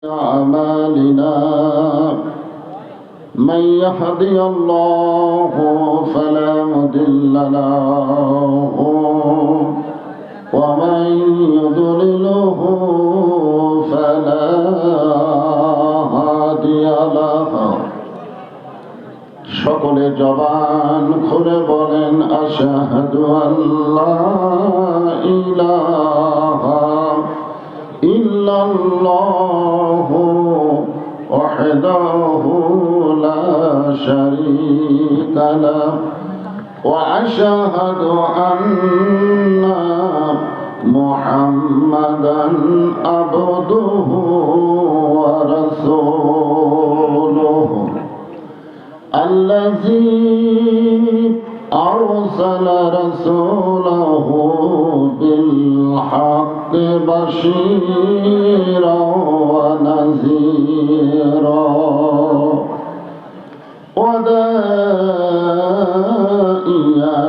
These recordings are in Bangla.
أعمالنا من يهدي الله فلا مضل له ومن يضلله فلا هادي له সকলে জবান খুলে বলেন আশহাদু আল্লা ইলাহা ইল্লাল্লাহু ওয়াহদাহু লা শারীকা লাহু ওয়া আশহাদু আন্না মুহাম্মাদান আবদুহু ওয়া রাসূলুহু الذي أرسل رسوله بالحق بشيرا ونذيرا وداعيا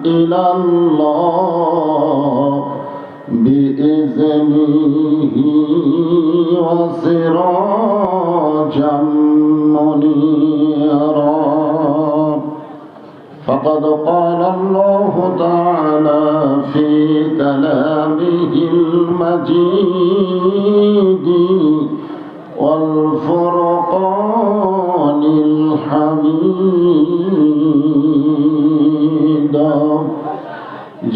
إلى الله بإذنه وسراجا منيرا فقد قال الله تعالى في كلامه المجيد والفرقان الحميد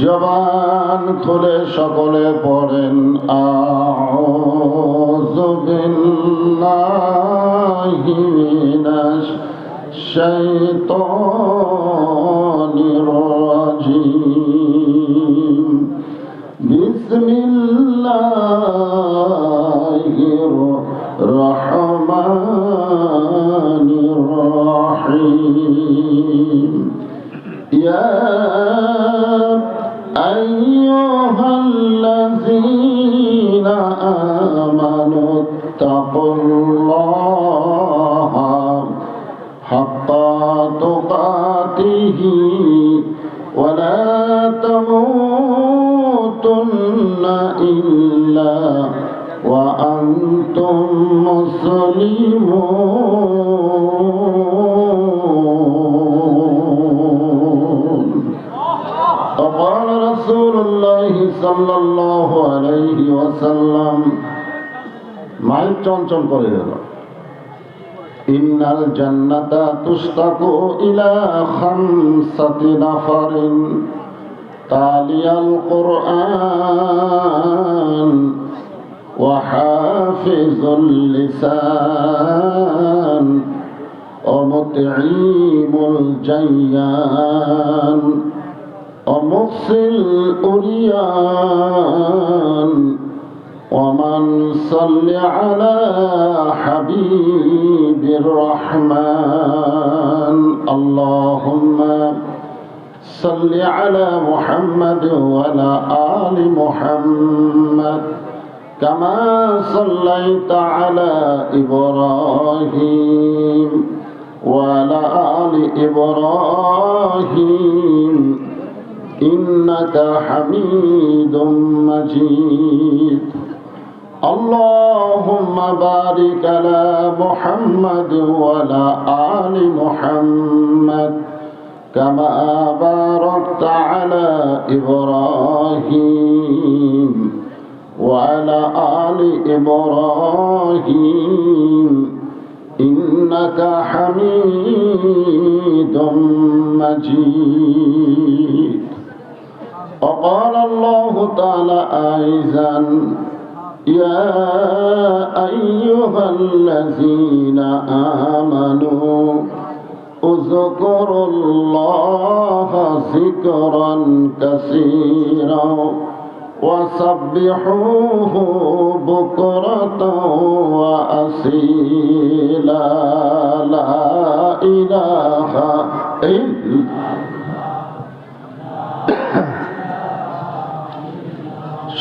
জবান খুলে সকলে পড়েন আউযু বিল্লাহি মিনাশ শাইতানির রাজীম বিসমিল্লাহির রহমানির রহিম ইয়া أيها الذين آمنوا اتقوا الله حق تقاته ولا تموتن إلا وأنتم مسلمون وقال رسول الله صلى الله عليه وسلم মাইক চঞ্চল করে দিল ইন্নাল জান্নাতা তুশতাকু ইলা খামসাতি নাফারিন তালিয়াল কুরআন ওয়া হাফিজুল লিসান ওয়া মুতঈমুল জায়্যান ومقصي الأريان ومن صل على حبيب الرحمن اللهم صل على محمد وعلى آل محمد كما صليت على إبراهيم وعلى آل إبراهيم إنك حميد مجيد اللهم بارك على محمد وعلى آل محمد كما باركت على إبراهيم وعلى آل إبراهيم إنك حميد مجيد وقال الله تعالى أيضا يا أيها الذين آمنوا اذكروا الله ذكرا كثيرا وسبحوه بكرة وأصيلا لا إله إلا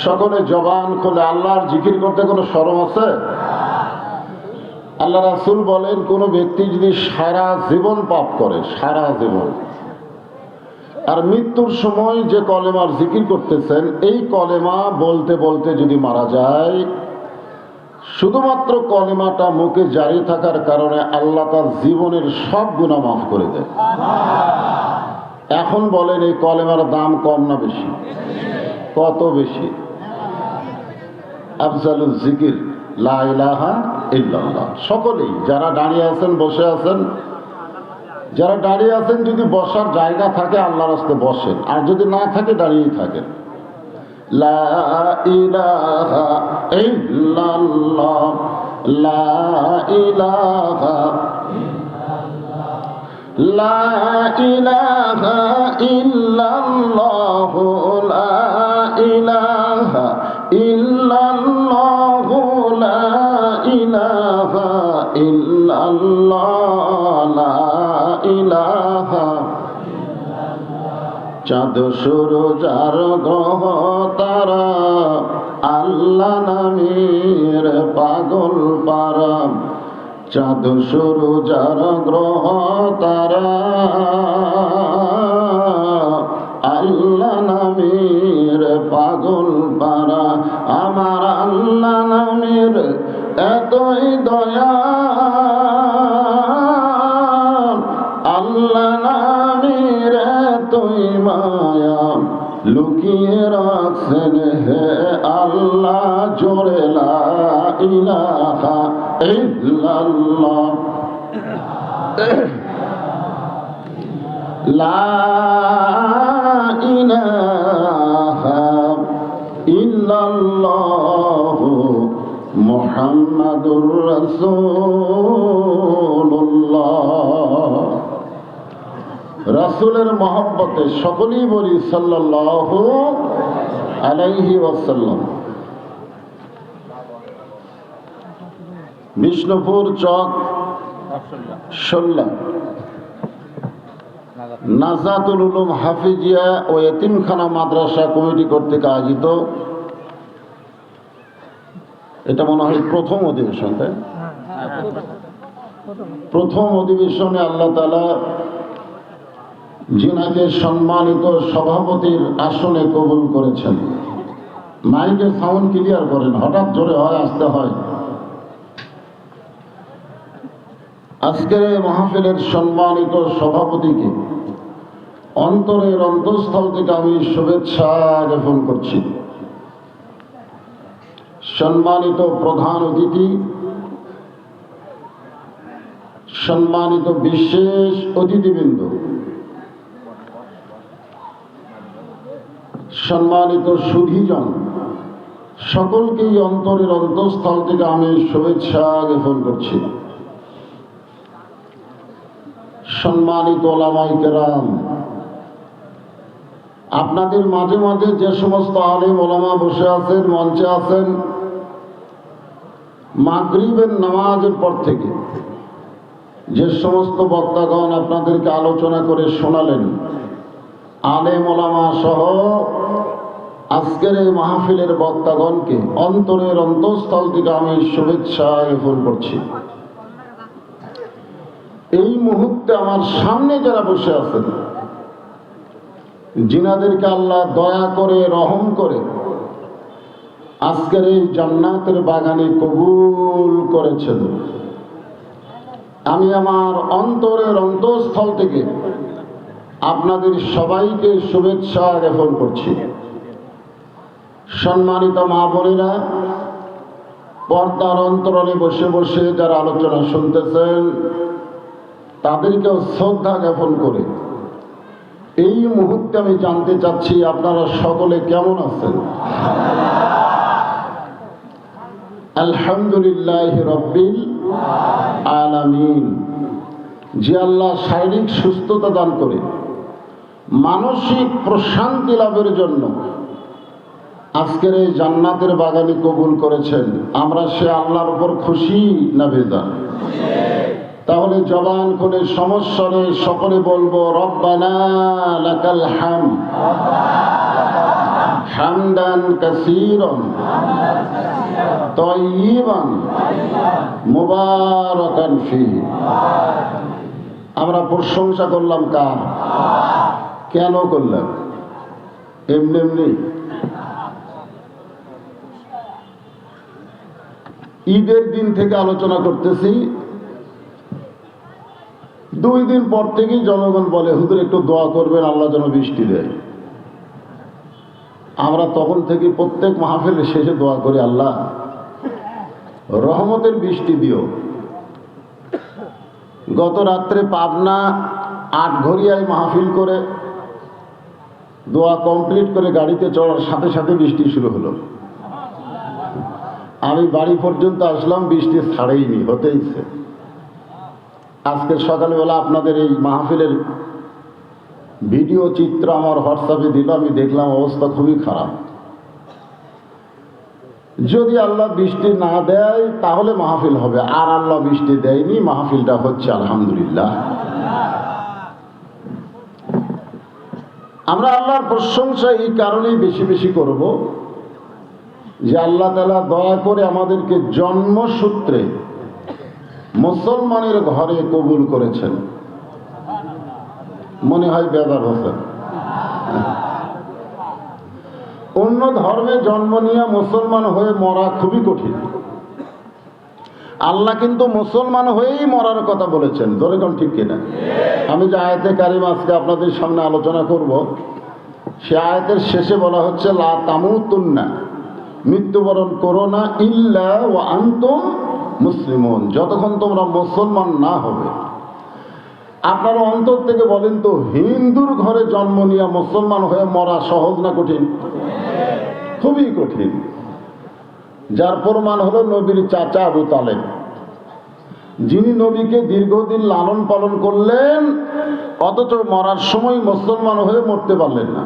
সকলে জবান খুলে আল্লাহর জিকির করতে কোনো শরম আছে? আল্লাহ রাসূল বলেন কোন ব্যক্তি যদি সারা জীবন পাপ করে, সারা জীবন, আর মৃত্যুর সময় যে কলেমার জিকির করতেছেন এই কলেমা বলতে বলতে যদি মারা যায় শুধুমাত্র কলেমাটা মুখে জারি থাকার কারণে আল্লাহ তার জীবনের সব গুনাহ মাফ করে দেয়। এখন বলেন এই কলেমার দাম কম না বেশি? কত বেশি? আফজালুল জিকির লা ইলাহা ইল্লাল্লাহ। সকলেই যারা দাঁড়িয়ে আছেন, বসে আছেন, যারা দাঁড়িয়ে আছেন যদি বসার জায়গা থাকে আল্লাহর রাস্তায় বসেন, আর যদি না থাকে দাঁড়িয়েই থাকেন। লা ইলাহা ইল্লাল্লাহ, লা ইলাহা, লা ইলাহা ইল্লাল্লাহ, লা ইলাহা ইল্লাল্লাহ, লা ইলাহা ইল্লাল্লাহ, লা ইলাহা। চাঁদ সূরজ আর গ্রহ তারা আল্লাহ নামের পাগল পারা। চাঁদ সূরজ আর গ্রহ তারা আল্লাহ নামের পাগল পারা। আমার আল্লাহ নামের এতই দয়া, আল্লাহ নামের এতই মায়া, লুকিয়ে রাখছেন হে আল্লাহ জোরে লা ইলাহা ইল্লাল্লাহ, লা ইলাহা ইল্লাল্লাহ মুহাম্মাদুর রাসূলুল্লাহ। রাসূলের মহব্বতে সকলেই বলি সাল্লাল্লাহু আলাইহি ওয়াসাল্লাম। বিষ্ণুপুর চক শোল্লা নাজাতুল উলুম হাফিজিয়া ও এতিমখানা মাদ্রাসা কমিটি কর্তৃক আয়োজিত, এটা মনে হয় প্রথম অধিবেশন, তাই প্রথম অধিবেশনে আল্লাহ তাআলা যিনাকে সম্মানিত সভাপতির আসনে কবুল করেছেন। মাইকের সাউন্ড ক্লিয়ার করেন, হঠাৎ জোরে হয়, আসতে হয়। আজকের এই মাহফিলের সম্মানিত সভাপতিকে অন্তরের অন্তঃস্থল থেকে আমি শুভেচ্ছা জ্ঞাপন করছি। সম্মানিত প্রধান অতিথি, সম্মানিত বিশেষ অতিথিবৃন্দ, সম্মানিত সুধীজন, সকলকেই অন্তরের অন্তঃস্থল থেকে আমি শুভেচ্ছা জ্ঞাপন করছি। সম্মানিত ওলামায়ে কেরাম, আপনাদের মাঝে মাঝে যে সমস্ত আলেম ওলামা বসে আছেন, মঞ্চে আছেন, মাগরিবের নামাজের পর থেকে যে সমস্ত বক্তাগণ আপনাদেরকে আলোচনা করে শোনালেন, আলেম ওলামা সহ আজকের এই মাহফিলের বক্তাগণকে অন্তরের অন্তঃস্থল থেকে আমি শুভেচ্ছা জ্ঞাপন করছি। এই মুহূর্তে আমার সামনে যারা বসে আছেন, যিনাদেরকে আল্লাহ দয়া করে রহম করে আজকের এই জান্নাতের বাগানে কবুল করেছেন, আমি আমার অন্তরের অন্তঃস্থল থেকে আপনাদের সবাইকে শুভেচ্ছা জ্ঞাপন করছি। সম্মানিত মা বোনেরা, পর্দার অন্তরালে বসে বসে যারা আলোচনা শুনতেছেন, তাদেরকেও শ্রদ্ধা জ্ঞাপন করে এই মুহূর্তে আমি জানতে চাচ্ছি আপনারা সকলে কেমন আছেন? আলহামদুলিল্লাহ রাব্বিল আলামিন। যে আল্লাহ শারীরিক সুস্থতা দান করে মানসিক প্রশান্তি লাভের জন্য আজকের এই জান্নাতের বাগানে কবুল করেছেন, আমরা সে আল্লাহর উপর খুশি না বেজার? তাহলে জবান খুলে সমস্বরে সকলে বলবো রব্বানা লাকাল হামদ হামদান কাসীরান তাইয়িবান মুবারাকান ফীহি। আমরা প্রশংসা করলাম কার? কেন করলাম? এমনি এমনি ঈদের দিন থেকে আলোচনা করতেছি। 2 দিন পর থেকেই জনগণ বলে, হুজুর একটু দোয়া করবেন আল্লাহ যেন বৃষ্টি দেয়। আমরা তখন থেকে প্রত্যেক মাহফিলের শেষে দোয়া করি, আল্লাহ রহমতের বৃষ্টি দিও। গত রাত্রে পাবনা 8 ঘড়িয়ায় মাহফিল করে দোয়া কমপ্লিট করে গাড়িতে চড়ার সাথে সাথে বৃষ্টি শুরু হলো। আমি বাড়ি পর্যন্ত আসলাম, বৃষ্টি ছাড়েইনি, হতেইছে। আজকে সকালবেলা আপনাদের এই মাহফিলের ভিডিও চিত্র আমার হোয়াটসঅ্যাপে দিল, আমি দেখলাম অবস্থা খুবই খারাপ। যদি আল্লাহ বৃষ্টি না দেয় তাহলে মাহফিল হবে, আর আল্লাহ বৃষ্টি দেয়নি, মাহফিলটা হচ্ছে আলহামদুলিল্লাহ। আমরা আল্লাহর প্রশংসা এই কারণেই বেশি বেশি করব যে আল্লাহ তাআলা দয়া করে আমাদেরকে জন্মসূত্রে মুসলমানের ঘরে কবুল করেছেন। মনে হয় বেদার হোসেন। অন্য ধর্মে জন্ম নিয়ে মুসলমান হয়ে মরা খুবই কঠিন। আল্লাহ কিন্তু মুসলমান হয়েই মরার কথা বলেছেন, ধরে কোন ঠিক কিনা? আমি যে আয়াতে কারিমা আজকে আপনাদের সামনে আলোচনা করব, সে আয়াতের শেষে বলা হচ্ছে লা তামুতুন্না, মৃত্যুবরণ করো না, ইল্লা ওয়া আনতুম মুসলিমুন, যতক্ষণ তোমরা মুসলমান না হবে। আপনারা অন্তর থেকে বলেন তো, হিন্দুর ঘরে জন্ম নিয়ে মুসলমান হয়ে মরা সহজ না কঠিন? খুবই কঠিন। যার প্রমাণ হলো নবীর চাচা আবু তালেব, যিনি নবীকে দীর্ঘদিন লালন পালন করলেন, অথচ মরার সময় মুসলমান হয়ে মরতে পারলেন না।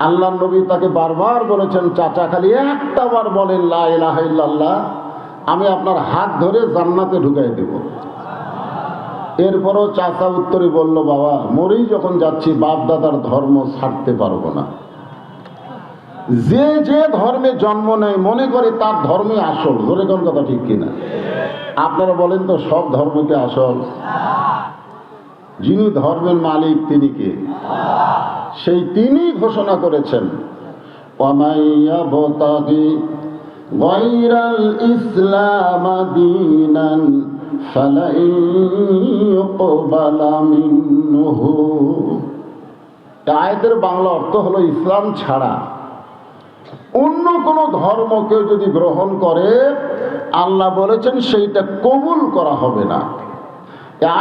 আল্লাহ নবী তাকে বারবার বলেছেন, চাচা খালি একটা বার বলেন লা ইলাহা ইল্লাল্লাহ, আমি আপনার হাত ধরে জান্নাতে ঢুকাই দেব। এরপরও চাচা উত্তরে বলল, বাবা মরেই যখন যাচ্ছি, বাপ দাদার ধর্ম ছাড়তে পারবো না। যে যে ধর্মে জন্ম নেয় মনে করে তার ধর্মে আসল, ধরে কোন কথা ঠিক কিনা? আপনারা বলেন তো, সব ধর্মকে আসল? যিনি ধর্মের মালিক তিনি কে? সেই তিনি ঘোষণা করেছেন, ওয়ামাইয়াবতাগি গায়রাল ইসলাম দীনান ফালাই ইউকবালা মিনহু। আয়াতের বাংলা অর্থ হলো, ইসলাম ছাড়া অন্য কোন ধর্ম কেউ যদি গ্রহণ করে, আল্লাহ বলেছেন সেইটা কবুল করা হবে না।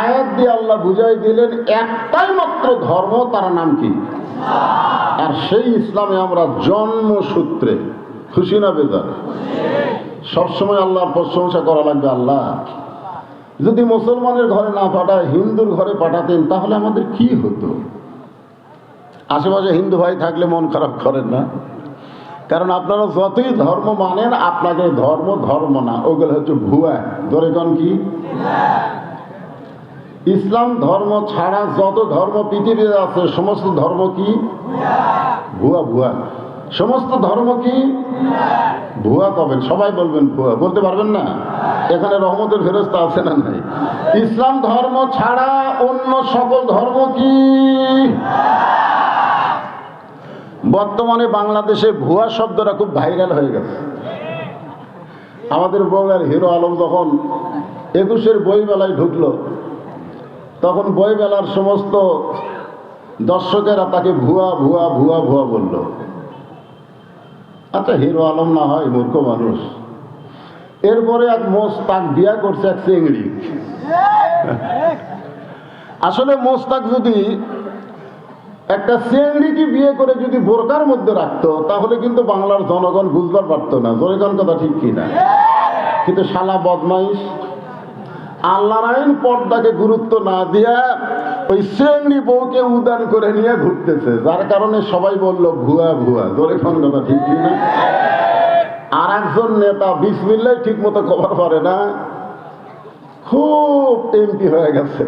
আয়াত দিয়ে আল্লাহ বুঝাই দিলেন একটাই মাত্র ধর্ম, তার নাম কি? আর সেই ইসলামে আমরা জন্মসূত্রে খুশি না বেজার? সবসময় আল্লাহর প্রশংসা করা লাগবে। আল্লাহ যদি মুসলমানের ঘরে না পাঠায়, হিন্দুর ঘরে পাঠাতেন, তাহলে আমাদের কি হতো? আশেপাশে হিন্দু ভাই থাকলে মন খারাপ করেন না? কারণ আপনারা যতই ধর্ম মানেন, আপনাদের ধর্ম ধর্ম না, ওগুলো হচ্ছে ভুয়া। ধরে কোন কি? ইসলাম ধর্ম ছাড়া যত ধর্ম পৃথিবীতে আছে সমস্ত ধর্ম কি? ভুয়া। ভুয়া সমস্ত ধর্ম কি? ভুয়া। কবেন সবাই বলবেন ভুয়া, বলতে পারবেন না? এখানে রহমতের ফেরেশতা আছে না নাই? ইসলাম ধর্ম ছাড়া অন্য সকল ধর্ম কি? বর্তমানে বাংলাদেশে ভুয়া শব্দটা খুব ভাইরাল হয়ে গেছে। আমাদের বগুড়ার হিরো আলম যখন 21-এর বইমেলায় ঢুকলো, তখন বইমেলার সমস্ত দর্শকেরা তাকে ভুয়া ভুয়া ভুয়া ভুয়া বলল। আচ্ছা, হিরো আলম না হয় মূর্খ মানুষ। এরপরে এক মোস্তাক বিয়া করছে এক চিংড়ি। আসলে মোস্তাক যদি একটা চিংড়িকে বিয়ে করে যদি বোরকার মধ্যে রাখতো, তাহলে কিন্তু বাংলার জনগণ বুঝবার পারতো না। জনগণ কথা ঠিক কিনা? কিন্তু শালা বদমাইশ আল্লাহর আইন পর্দাকে গুরুত্ব না দিয়া ওই চিংড়ি বউকে উদান করে নিয়ে ঘুরতেছে, যার কারণে সবাই বলল ভুয়া ভুয়া। জনগণ কথা ঠিক কিনা? আর একজন নেতা বিসমিল্লাহ ঠিক মতো খবর পারে না, খুব এমপি হয়ে গেছে।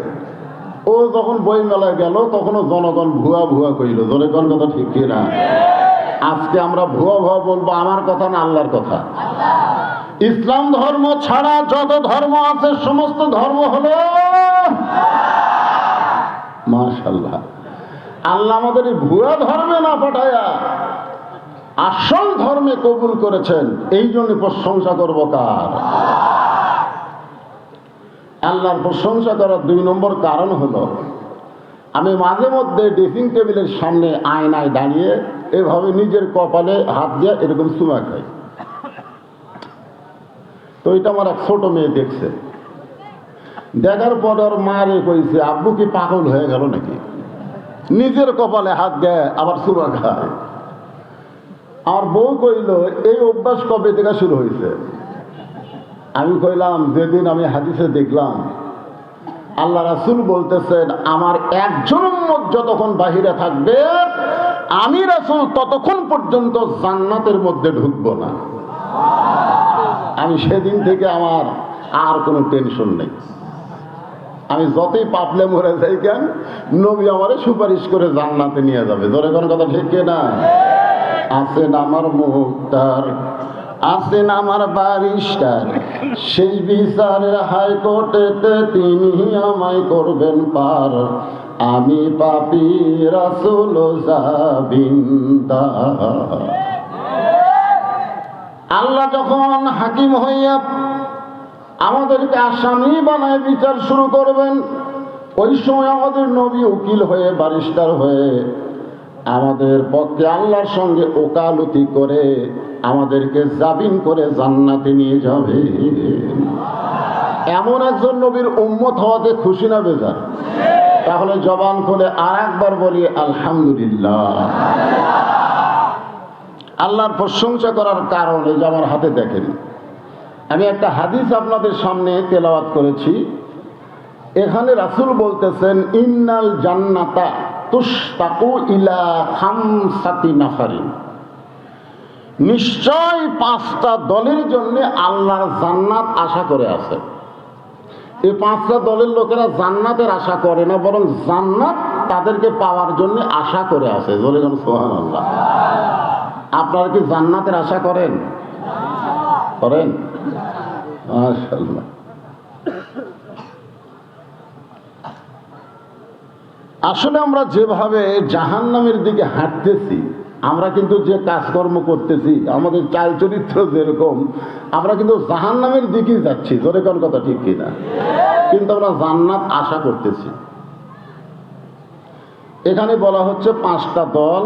ও যখন বই মেলায় গেল, তখনও জনগণ ভুয়া ভুয়া কইল। জনগণ কথা ঠিক কিনা? আজকে আমরা ভুয়া ভুয়া বলবো, আমার কথা না আল্লাহর কথা। ইসলাম ধর্ম ছাড়া যত ধর্ম আছে সমস্ত ধর্ম হলো মাশাআল্লাহ। আল্লাহ আমাদের ভুয়া ধর্মে না পাঠায়া আসল ধর্মে কবুল করেছেন, এই জন্য প্রশংসা করব কার? আল্লাহর প্রশংসা করার 2 নম্বর কারণ হলো, আমি মাঝে মধ্যে ড্রেসিং টেবিলের সামনে আয়নায় দাঁড়িয়ে এভাবে নিজের কপালে হাত দিয়ে এরকম চুমা খাই। তো এটা আমার এক ছোট মেয়ে দেখছে, দেখার পর ওর মা রে কইছে, আব্বু কি পাগল হয়ে গেল নাকি, নিজের কপালে হাত দেয় আবার চুমা খায়। আমার বউ কইল, এই অভ্যাস কবে থেকে শুরু হয়েছে? আমি কইলাম, যেদিন আমি হাদিসে দেখলাম আল্লাহ রাসূল বলতেছেন, আমার একজন উম্মত যতক্ষণ বাহিরে থাকবে আমি রাসূল ততক্ষণ পর্যন্ত জান্নাতের মধ্যে ঢুকবো না। আমি সেদিন থেকে আমার আর কোনো টেনশন নেই। আমি যতই পাপলে মরে যাই কেন, নবী আমারে সুপারিশ করে জান্নাতে নিয়ে যাবে। ধরে কোন কথা ঠিক না? আছেন আমার মুক্তার, আছেন আমার বারিস্টার, শেষ বিচারের হাইকোর্টেতে তিনি আমায় করবেন পার। আমি পাপী রাসূল জাবিনদার। আল্লাহ যখন হাকিম হইয়া আমাদেরকে আসামি বানায় বিচার শুরু করবেন, ওই সময় আমাদের নবী উকিল হয়ে, বারিস্টার হয়ে আমাদের পক্ষে আল্লাহর সঙ্গে ওকালতি করে আমাদেরকে জামিন করে জান্নাতে নিয়ে যাবে। এমন একজন নবীর উম্মত হওয়াতে খুশি না বেজার? তাহলে জবান খুলে আর একবার বলি আলহামদুলিল্লাহ। আল্লাহর প্রশংসা করার কারণ এই যে আমার হাতে দেখেন, আমি একটা হাদিস আপনাদের সামনে তেলাওয়াত করেছি। এখানে রাসূল বলতেছেন, ইন্নাল জান্নাতা তুশতাকু ইলা খামসাতি নাফারিন, নিশ্চয় 5টা দলের জন্য আল্লাহর জান্নাত আশা করে আছে। এই 5টা দলের লোকেরা জান্নাতের আশা করে না, বরং জান্নাত তাদেরকে পাওয়ার জন্য আশা করে আছে। বলে যেন সুবহানাল্লাহ। আপনারা কি জান্নাতের আশা করেন? করেন? মাশাআল্লাহ। আসলে আমরা যেভাবে জাহান্নামের দিকে হাঁটতেছি, আমরা কিন্তু যে কাজকর্ম করতেছি, আমাদের চাল চরিত্র যেরকম, আমরা কিন্তু জাহান্নামের দিকেই যাচ্ছি। জোরে কোন কথা ঠিক কিনা? কিন্তু আমরা জান্নাত আশা করতেছি। এখানে বলা হচ্ছে 5টা দল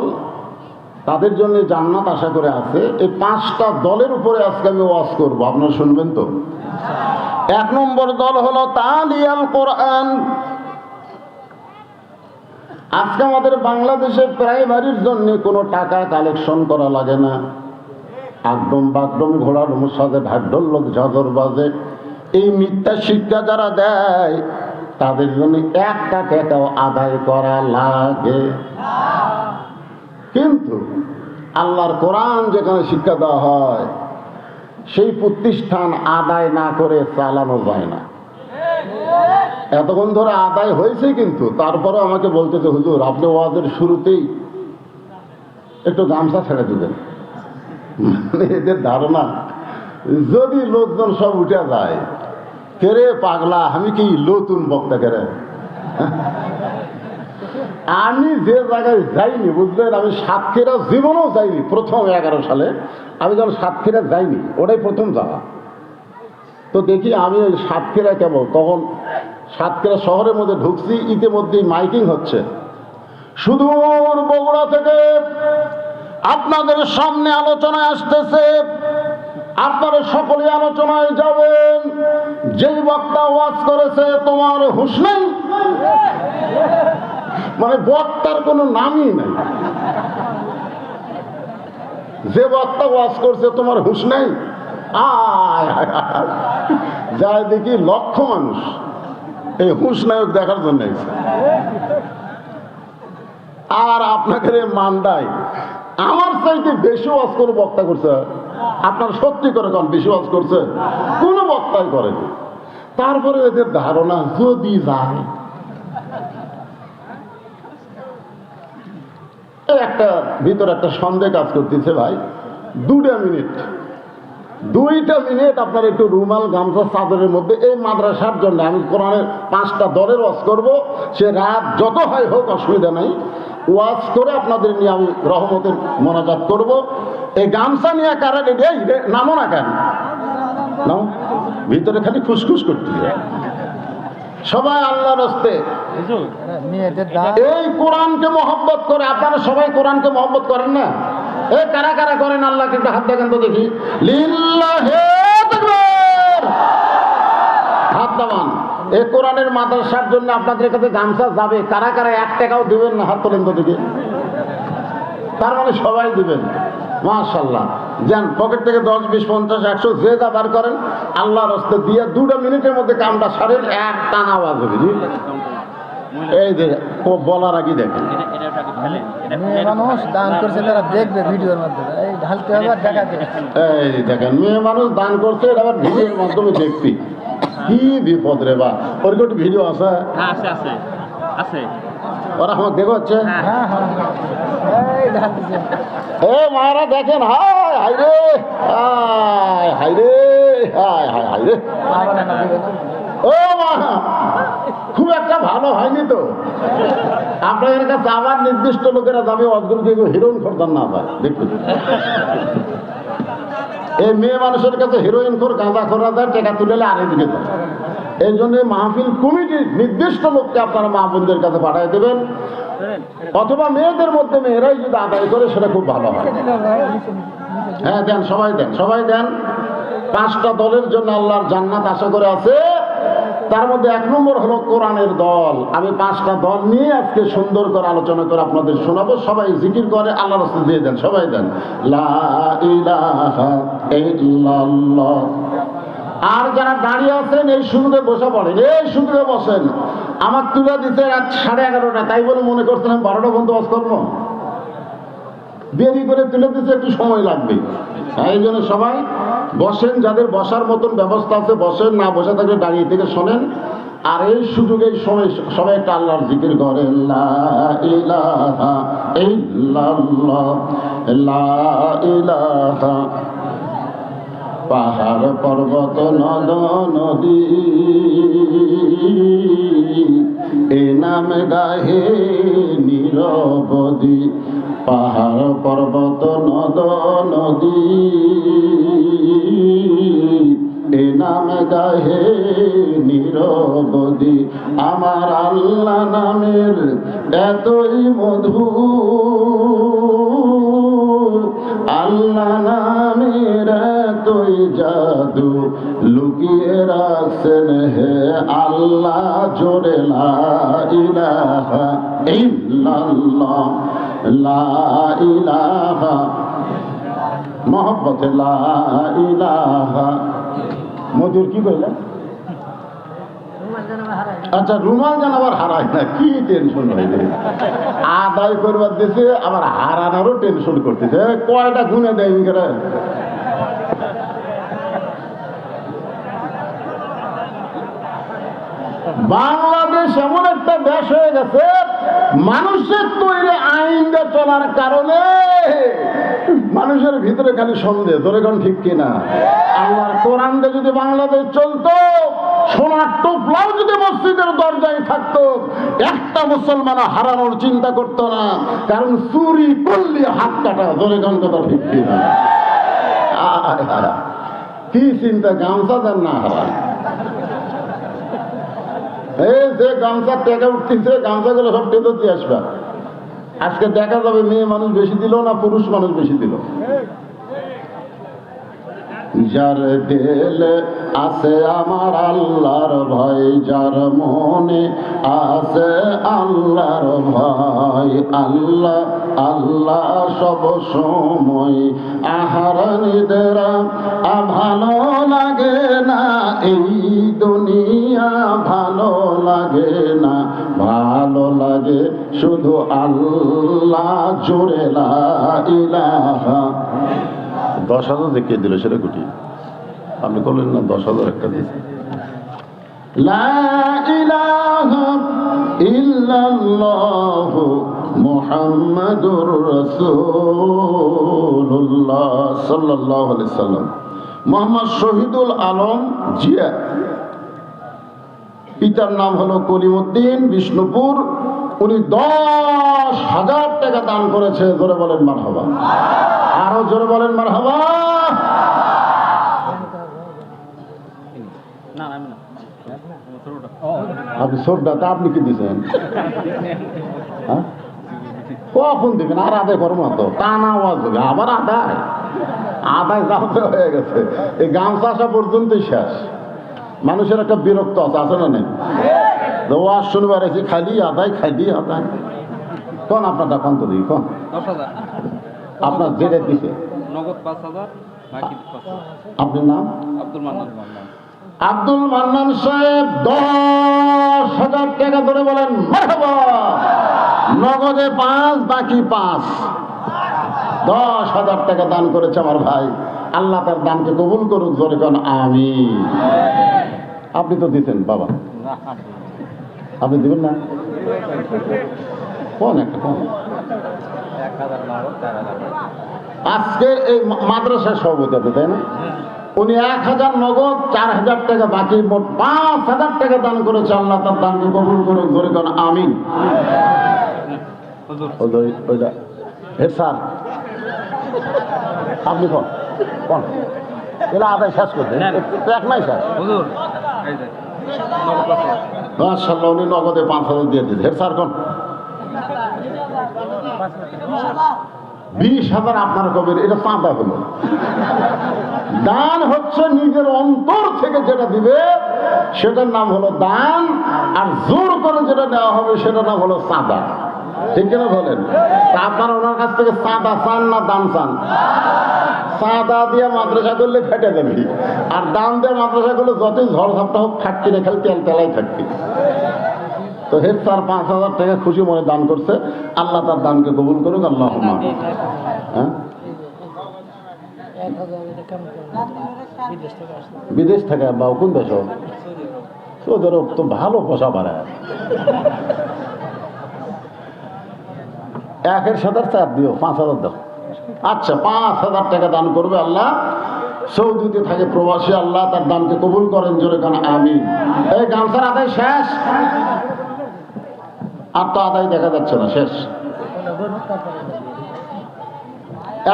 তাদের জন্য জান্নাত আশা করে আছে। এই 5টা দলের উপরে আজকে আমি ওয়াজ করবো, আপনারা শুনবেন তো? 1 নম্বর দল হলো তালিয়াল কোরআন। আজকে আমাদের বাংলাদেশে প্রাইমারির জন্য কোনো টাকা কালেকশন করা লাগে না। একদম বাগডম ঘোড়ার সাথে ঢাকঢোল লোক ঝাঁঝর বাজে। এই মিথ্যা শিক্ষা যারা দেয় তাদের জন্য একটা টাকাও আদায় করা লাগে। কিন্তু আল্লাহর কোরআন যেখানে শিক্ষা দেওয়া হয়, সেই প্রতিষ্ঠান আদায় না করে চালানো যায় না। এতক্ষণ ধরে আদায় হয়েছে, কিন্তু তারপরে আমাকে বলতেছে, হুজুর আপনি ওয়াজের শুরুতেই একটু গামছা ছেড়ে দিবেন। মানে এদের ধারণা, যদি লোকজন সব উঠে যায়, কেরে পাগলা আমি কি নতুন বক্তা কেরে? আমি যে জায়গায় যাইনি, বুঝলেন, আমি সাতক্ষীরা জীবনেও যাইনি। প্রথম 11 সালে আমি যখন সাতক্ষীরা যাইনি, ওটাই প্রথম জায়গা। তো দেখি আমি ওই সাতক্ষীরা কেমন, তখন সাতক্ষীরা শহরের মধ্যে ঢুকছি, ইতিমধ্যেই মাইকিং হচ্ছে। সুদূর বগুড়া থেকে আপনাদের সামনে আলোচনায় আসতেছে, আপনারা সকলে আলোচনায় যাবেন। যেই বক্তা ওয়াজ করেছে তোমার হুঁশ নেই, মানে বক্তার কোনো নামই নাই। যে বক্তা ওয়াজ করছে তোমার হুঁশ নেই, যায় দেখি লক্ষ মানুষ এই হুঁশ নায়ক দেখার জন্য। আর আপনাকে মান্দায় আমার চাইতে বেশি ওয়াজ করে বক্তা করছে। আপনার সত্যি করে কম বেশি ওয়াজ করছে? কোনো বক্তাই করেনি। তারপরে এদের ধারণা যদি যায়, একটা ভিতরে একটা সন্দেহ কাজ করতেছে। ভাই 2টা মিনিট আপনার একটু রুমাল গামছা চাদরের মধ্যে, এই মাদ্রাসার জন্য আমি কোরআনের 5টা দলের ওয়াজ করব। সে রাত যত হয় হোক অসুবিধা নাই, ওয়াজ করে আপনাদের নিয়ে আমি রহমতের মোনাজাত করব। এই গামছা নিয়ে কারা রেডি? নামো না কেন, নাও, ভিতরে খালি খুসখুস করতে সবাই আল্লাহর রাস্তে এই কোরআনকে মহব্বত করে। আপনারা সবাই কোরআনকে মহব্বত করেন না? এই কারা কারা করেন আল্লাহকে একটু হাত দেখেন তো দেখি। লিল্লাহে তাকবীর, হাত নামান। এই কোরআনের মাদ্রাসার জন্য আপনাদের কাছে গামছা যাবে, কারা কারা 1 টাকাও দিবেন না? হাত তোলেন তো দেখি। তার মানে সবাই দিবেন, মাশাআল্লাহ। যান পকেট থেকে 10, 20, 50, 100 যে যা বার করেন আল্লাহর রাস্তে দিয়ে 2 মিনিটের মধ্যে কামটা সারেন, এক টানা আওয়াজ হবে। এই যে বলার আগে দেখেন, মেয়ে মানুষ দান করছে, তারা দেখবে ভিডিওর মাধ্যমে, এই ঢালতে হবে আর দেখাতে। এই দেখেন মেয়ে মানুষ দান করছে, এটা আবার ভিডিওর মাধ্যমে দেখবি। কি বিপদ রে বা! ওর কি ভিডিও আছে? আছে। ওরা আমাকে দেখো হচ্ছে। হ্যাঁ হ্যাঁ, এই ঢালতেছে। এ মায়েরা দেখেন, হায় হায় রে, হায় হায় রে, হায় হায় হায় রে। আবার না দিবে না। ও মা, খুব একটা ভালো হয়নি তো। আপনাদের কাছে আবার নির্দিষ্ট লোকেরা যাবে, অদ্গুলকে হিরোইন খোরদার না পায়। দেখুন এই মেয়ে মানুষের কাছে হিরোইন খোর, গাঁজা খোরা যায়, টাকা তুলে আরেকদিকে যায়। এই জন্য মাহফিল কমিটির নির্দিষ্ট লোককে আপনারা মা বোনদের কাছে পাঠিয়ে দেবেন, অথবা মেয়েদের মধ্যে মেয়েরাই যদি আদায় করে সেটা খুব ভালো হয়। হ্যাঁ দেন, সবাই দেন, সবাই দেন। 5টা দলের জন্য আল্লাহর জান্নাত আশা করে আছে। তার মধ্যে 1 নম্বর হলো কোরআনের দল। আমি 5টা দল নিয়ে আজকে সুন্দর করে আলোচনা করে আপনাদের শোনাবো। সবাই জিকির করে আল্লাহর রাস্তায় দিয়ে দেন, সবাই দেন লা ইলাহা ইল্লাল্লাহ। আর যারা দাঁড়িয়ে আছেন এই সুযোগে বসে পড়েন, এই সুযোগে বসেন। আমার তুলে দিতে রাত 11:30, তাই বলে মনে করছেন আমি 12টা পর্যন্ত ওয়াজ করবো? দেরি করে তুলে দিতে একটু সময় লাগবে। এই জন্য সবাই বসেন, যাদের বসার মতন ব্যবস্থা আছে বসেন, না বসে থাকলে দাঁড়িয়ে থেকে শোনেন। আর এই সুযোগে সময় সবাই একটা আল্লাহর জিকির করেন, লা ইলাহা ইল্লাল্লাহ, লা ইলাহা। পাহাড় পর্বত নদ নদী এ নামে গাহে নিরবধি। পাহাড় পর্বত নদ নদী এ নামে গাহে নিরবধি। আমার আল্লাহ নামের এতই মধু, আল্লাহ নামের এতই জাদু, লুকিয়ে রাখছেন হে আল্লাহ জোরে লা ইলাহা ইল্লাল্লাহ, লা ইলাহা মহব্বতে লা ইলাহা। মধুর কি বললেন? আচ্ছা, রুমাল যেন আবার হারায় না, কি টেনশন হইলে। আদায় করবার দিছে আবার হারানোরও টেনশন করতেছে। কয়টা গুনে দেয় করে। বাংলাদেশ এমন একটা দেশ হয়ে গেছে, মানুষের তৈরি আইনটা চলার কারণে মানুষের ভিতরে খালি সন্দেহ। তোরে কোন ঠিক কিনা? আল্লাহর কোরআন দিয়ে যদি বাংলাদেশ চলতো, সোনার টোপলাও যদি মসজিদের দরজায় থাকতো, একটা মুসলমান হারানোর চিন্তা করতো না। কারণ চুরি করলে হাত কাটা। তোরে কোন কথা ঠিক কিনা? কি চিন্তা, গামছা দেন না হারায়। এই যে গামছা টেকা উঠতেছে, গামছাগুলো সব টেকে দিয়ে আসবা। আজকে দেখা যাবে মেয়ে মানুষ বেশি দিল না পুরুষ মানুষ বেশি দিল। যার দিলে আছে আমার আল্লাহর ভয়, যার মনে আছে আল্লাহর ভয়, আল্লাহ আল্লাহ সব সময়। আহারানিদেরা ভালো লাগে না এই দুনিয়া, ভালো লাগে না, ভালো লাগে শুধু আল্লাহ জোরে লা ইলাহা। 10,000 দেখিয়ে দিল, সেটা কুটি আপনি করলেন না? 10,000 একটা দিয়েছে। লা ইলাহা ইল্লাল্লাহ মুহাম্মাদুর রাসূলুল্লাহ সাল্লাল্লাহু আলাইহি সাল্লাম। মোহাম্মদ শহীদুল আলম জিয়া, পিতার নাম হলো কলিমউদ্দিন, বিষ্ণুপুর, উনি 10,000 টাকা দান করেছে। জোরে বলেন মারহাবা, আরো জোরে বলেন মারহাবা। আপনি ছোটটা তা আপনি কি দিচ্ছেন? হ্যাঁ, কখন দিবেন? আর আদায় করবো না তো, টানা আওয়াজ হবে আবার আদায় আদায় যাওয়া হয়ে গেছে। এই গামছা আসা পর্যন্তই শেষ। মানুষের একটা বিরক্ত আছে না নেই? ওয়াজ শুনবার এসে খালি আদায় খালি আদায়। কোন আপনারটা কোন তো দিই কোন আপনার যেটা দিছে নগদ 5,000, বাকি 5,000। আপনার নাম? আব্দুল মান্নান। আব্দুল মান্নান সাহেব 10,000 টাকা ধরে বলেন মারহাবা। নগদে 5, বাকি 5, 10,000 টাকা দান করেছে আমার ভাই। আল্লাহ তার দানকে কবুল করুক। জোরে কোন আমিন। আপনি তো দিতেন বাবা, আপনি দিবেন না? কোন একটা কোন 1,000 নগদ, 4,000। আজকে এই মাদ্রাসার সভাপতি আপনি, তাই না? উনি 1,000 নগদ, 4,000 টাকা বাকি, মোট 5,000 টাকা দান করেছে। আল্লাহ তার দানকে কবুল করুক। জোরে কোন আমিন। ওইটা হেড স্যার আপনি কোন কোন এলা আদায় শেষ করতে এক নাই স্যার। হুজুর, এই যে নগদ 5,000। মাশাআল্লাহ, উনি নগদে 5,000 দিয়ে দিয়েছে। হেড স্যার কোন 20,000 আপনার কবির, এটা চাঁদা হলো। দান হচ্ছে নিজের অন্তর থেকে যেটা দিবে সেটার নাম হলো দান, আর জোর করে যেটা নেওয়া হবে সেটার নাম হলো চাঁদা। ঠিক কিনা বলেন? তা আপনারা ওনার কাছ থেকে চাঁদা চান না দান চান? চাঁদা দিয়ে মাদ্রাসা করলে ফেটে যাবে, আর দান দিয়ে মাদ্রাসা করলে যতই ঝড় ঝাপটা হোক থাকতে না, খালি তেল তেলাই থাকবে। তো হেড স্যার 5,000 টাকা খুশি মনে দান করছে। আল্লাহ তার দানকে কবুল করুক। আল্লাহ হ্যাঁ, বিদেশ থেকে বা কোন দেশ? সৌদি আরব তো ভালো পয়সা বাড়ায়। 1,000 সাথে 4 দিও, 5,000 দাও। আচ্ছা, 5,000 টাকা দান করবে আল্লাহ। সৌদিতে থাকে প্রবাসী, আল্লাহ তার দানকে কবুল করেন। জোরে কান আমিন। এই গামছার আদায় শেষ, আর তো আদায় দেখা যাচ্ছে না, শেষ।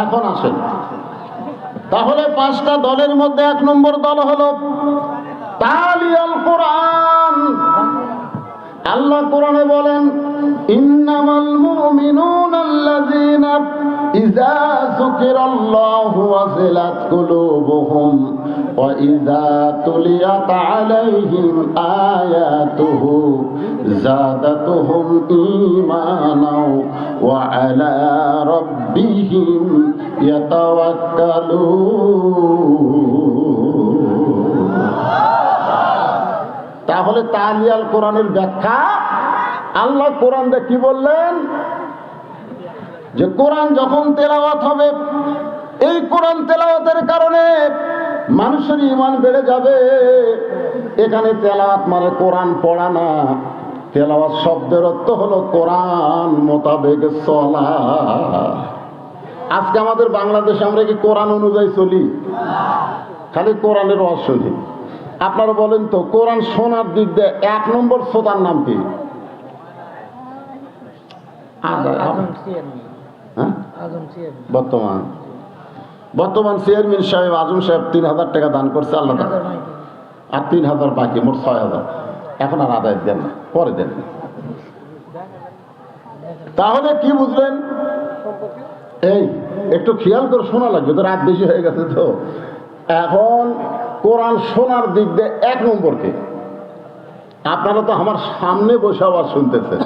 এখন আসেন তাহলে 5টা দলের মধ্যে 1 নম্বর দল হলো তালিয়াল কোরআন। আল্লাহ কোরআনে বলেন, ইন্নামাল মুমিনুনা আল্লাযীনা ইযা যুকিরাল্লাহু ওয়াজিলাত কুলুবুহুম ওয়া ইযা তুলিয়াত আলাইহিম আয়াতুহু যাদাতুহুম ঈমানাও ওয়া আলা রাব্বিহিম ইয়াতাওয়াক্কালুন। তাহলে তালিয়াল কোরআনের ব্যাখ্যা, আল্লাহ কোরআন দিয়ে কি বললেন? যে কোরআন যখন তেলাওয়াত হবে, এই কোরআন তেলাওয়াতের কারণে মানুষের ঈমান বেড়ে যাবে। এখানে তেলাওয়াত মানে কোরআন পড়া না, তেলাওয়াত শব্দের অর্থ হলো কোরআন মোতাবেক চলা। আজকে আমাদের বাংলাদেশে আমরা কি কোরআন অনুযায়ী চলি? খালি কোরআনের ওয়াজ শুনি। আপনারা বলেন তো, কোরআন শোনার দিক দিয়ে 1 নম্বর শ্রোতার নাম কি? বর্তমান চেয়ারম্যান সাহেব আজম সাহেব 3,000 টাকা দান করছে আল্লাহ, আর 3,000 বাকি, মোট 6,000। এখন আর আদায় দেন না, পরে দেন। তাহলে কি বুঝলেন? এই একটু খেয়াল করে শোনা লাগবে তো, রাত বেশি হয়ে গেছে তো। এখন কোরআন শোনার দিক দিয়ে 1 নম্বরকে আপনারা তো আমার সামনে বসে আবার শুনতেছেন।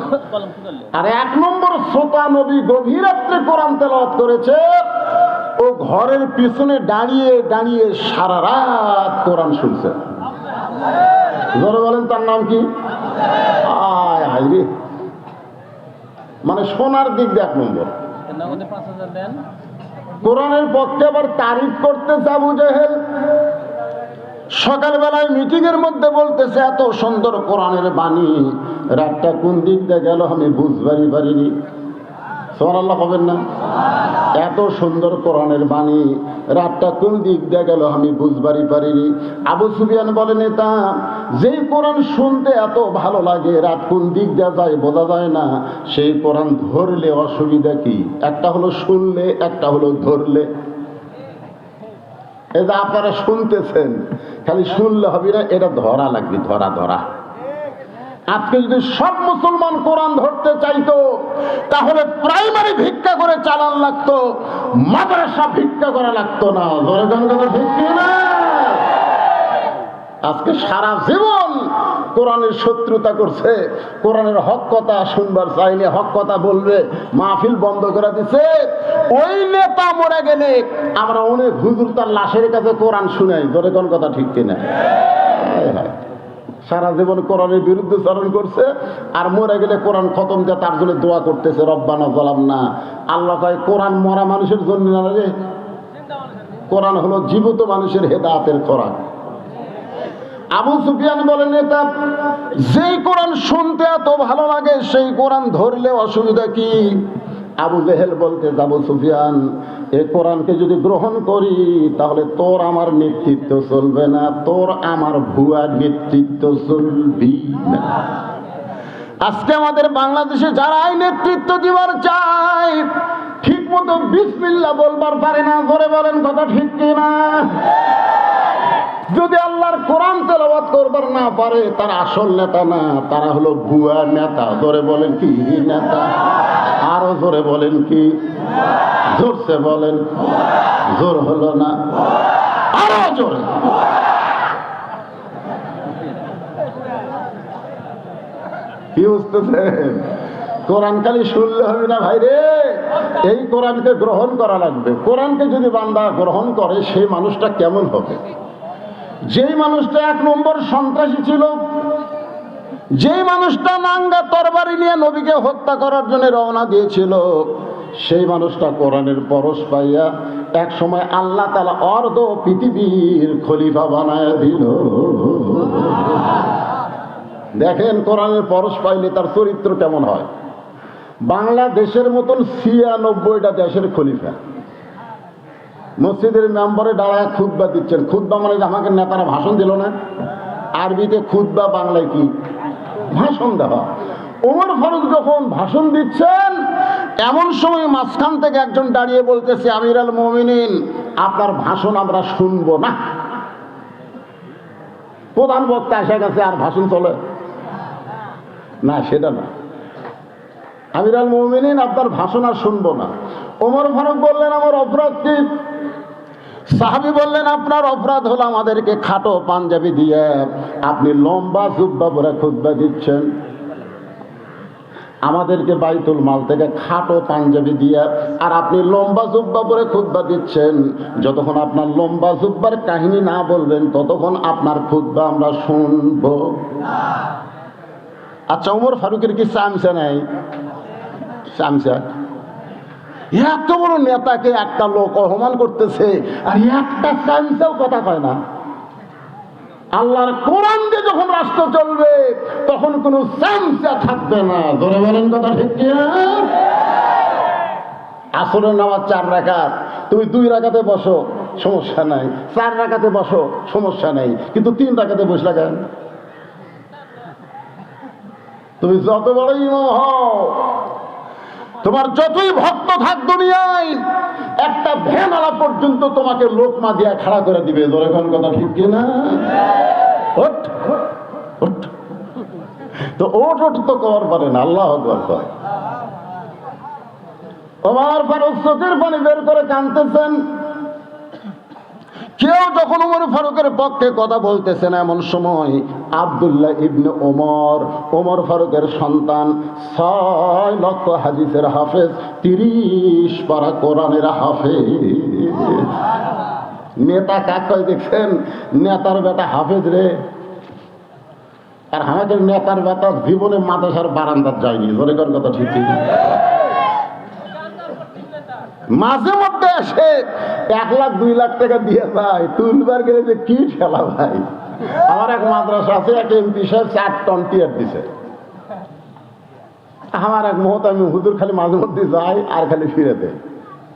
আর 1 নম্বর শ্রোতা নবী গভীর রাত্রে কোরআন তেলাওয়াত করেছে। ও ঘরের পিছনে দাঁড়িয়ে দাঁড়িয়ে সারা রাত কোরআন শুনছে। জোরে বলেন, তার নাম কি? আয় আয় রে, মানে শোনার দিক দিয়ে 1 নম্বর। কোরআনের পক্ষে আবার তারিফ করতেছে আবু জেহেল। সকালবেলায় মিটিং এর মধ্যে বলতেছে, এত সুন্দর কোরআনের বাণী, রাতটা কোন দিক দিয়ে গেল আমি বুঝবারই পারিনি। সুবহানাল্লাহ বলবেন না? এত সুন্দর কোরআনের বাণী, রাতটা কোন দিক দিয়ে গেল আমি বুঝবারই পারিনি। আবু সুফিয়ান বলে, নেতা, যেই কোরআন শুনতে এত ভালো লাগে, রাত কোন দিক দিয়ে যায় বোঝা যায় না, সেই কোরআন ধরলে অসুবিধা কি? একটা হলো শুনলে, একটা হলো ধরলে। এই যে আপনারা শুনতেছেন, খালি শুনলে হবে না, এটা ধরা লাগবে, ধরা ধরা। আজকে যদি সব মুসলমান কোরআন ধরতে চাইতো, তাহলে প্রাইমারি ভিক্ষা করে চালান লাগতো, মাদ্রাসা ভিক্ষা করা লাগতো না। ধরে ভিক্ষা না। আজকে সারা জীবন কোরআনের শত্রুতা করছে, কোরআনের হক কথা শুনবার চাইলে হক কথা বলবে, মাহফিল বন্ধ করে দিছে। ওই নেতা মরে গেলে আমরা অনেক হুজুর তার লাশের কাছে কোরআন শুনাই। ধরে কোন কথা ঠিক কিনা? সারা জীবন কোরআনের বিরুদ্ধে চারণ করছে, আর মরে গেলে কোরআন খতম দিয়ে তার জন্য দোয়া করতেছে, রব্বানা যালামনা। আল্লাহ কয় কোরআন মরা মানুষের জন্য না রে, কোরআন হলো জীবিত মানুষের হেদায়েতের খোরাক। আবু সুফিয়ান বলেন, নেতা, যেই কোরআন শুনতে এত ভালো লাগে, সেই কোরআন ধরলে অসুবিধা কি? আবু জেহেল বলতে, আবু সুফিয়ান, এই কোরআনকে যদি গ্রহণ করি, তাহলে তোর আমার নেতৃত্ব চলবে না, তোর আমার ভুয়া নেতৃত্ব চলবি না। আজকে আমাদের বাংলাদেশে যারাই নেতৃত্ব দিবার চায়, ঠিক মতো বিসমিল্লাহ বলবার পারে না। ধরে বলেন কথা ঠিক কিনা? যদি আল্লাহর কোরআন তেলাওয়াত করবার না পারে, তারা আসল নেতা না, তারা হলো ভুয়া নেতা। ধরে বলেন কি নেতা? আরো জোরে বলেন কি? জোরসে বলেন। জোর হলো না, আরো জোরে। কি বুঝতেছেন? কোরআন খালি শুনলে হবে না ভাই রে, এই কোরআনকে গ্রহণ করা লাগবে। কোরআনকে যদি বান্দা গ্রহণ করে, সেই মানুষটা কেমন হবে? যেই মানুষটা 1 নম্বর সন্ত্রাসী ছিল, যেই মানুষটা নাঙ্গা তরবারি নিয়ে নবীকে হত্যা করার জন্য রওনা দিয়েছিল, সেই মানুষটা কোরআনের পরশ পাইয়া এক সময় আল্লাহ তাআলা অর্ধ পৃথিবীর খলিফা বানায় দিল। দেখেন কোরআনের পরশ পাইলে তার চরিত্র কেমন হয়। বাংলাদেশের মতন 96টা দেশের খলিফা মসজিদের মেম্বারে দাঁড়ায় খুতবা দিচ্ছেন। খুতবা মানে আমাকে নেতারা ভাষণ দিল না, আরবিতে খুতবা, বাংলায় কি? ভাষণ দেওয়া। ওমর ফারুক যখন ভাষণ দিচ্ছেন, এমন সময় মাঝখান থেকে একজন দাঁড়িয়ে বলতেছে, আমির আল মুমিনিন, আপনার ভাষণ আমরা শুনবো না। প্রধান বক্তা এসে গেছে, আর ভাষণ চলে না, সেটা না। আমির আল মুমিনিন, আপনার ভাষণ আর শুনবো না। ওমর ফারুক বললেন, আমার অপরাধ কি? সাহাবী বললেন, আপনার অপরাধ হলো আমাদেরকে খাটো পাঞ্জাবি দিয়ে আপনি লম্বা জুব্বা পরে খুতবা দিচ্ছেন, আমাদেরকে বাইতুল মাল থেকে খাটো পাঞ্জাবি দিয়ে, আর আপনি লম্বা জুব্বা পরে খুতবা দিচ্ছেন। যতক্ষণ আপনার লম্বা জুব্বার কাহিনী না বলবেন, ততক্ষণ আপনার খুতবা আমরা শুনবো। আচ্ছা, ওমর ফারুকের কি চামচা নাই? চামচা। এত বড় নেতাকে একটা লোক অপমান করতেছে, আর একটা চামচাও কথা কয় না। আল্লাহর কোরআন দিয়ে যখন রাষ্ট্র চলবে, তখন কোন চামচা থাকবে না। ধরে বলেন কথা ঠিক কিনা? আসরের নামাজ 4 রাকাত, তুমি 2 রাকাতে বসো, সমস্যা নাই। 4 রাকাতে বসো, সমস্যা নাই। কিন্তু 3 রাকাতে বসলা কেন? তুমি যত বড় ইমাম হও, তোমার যতই ভক্ত থাক দুনিয়ায়, একটা ভ্যানওয়ালা পর্যন্ত তোমাকে লোকমা দিয়া খাড়া করে দিবে। ধরে কোন কথা ঠিক কিনা? ওঠ ওঠ, তো ওঠ ওঠ তো কর পারেন, আল্লাহু আকবার। ওমর ফারুক চোখের পানি বের করে কাঁদতেছেন। কেউ যখন ওমর ফারুকের পক্ষে কথা বলতেছেন, এমন সময় আব্দুল্লাহ ইবনে ওমর, ওমর ফারুকের সন্তান, 6 লক্ষ হাদিসের হাফেজ, 30 পারা কোরআনের হাফেজ। নেতা কাক কয় দেখছেন? নেতার বেটা হাফেজ রে। আর আমাদের নেতার বেটা জীবনে মাদ্রাসার বারান্দার যায়নি। ধরে কোন কথা ঠিক ঠিক। মাঝে মধ্যে এসে 1 লাখ 2 লাখ টাকা দিয়ে যায়, তুলবার গেলে যে কি ঠেলা ভাই। আমার এক মাদ্রাসা আছে, এক এমপি সাহেব 4 টন টিয়ার দিছে। আমার এক মুহূর্তে আমি হুজুর খালি মাঝে মধ্যে যাই আর খালি ফিরে দেয়।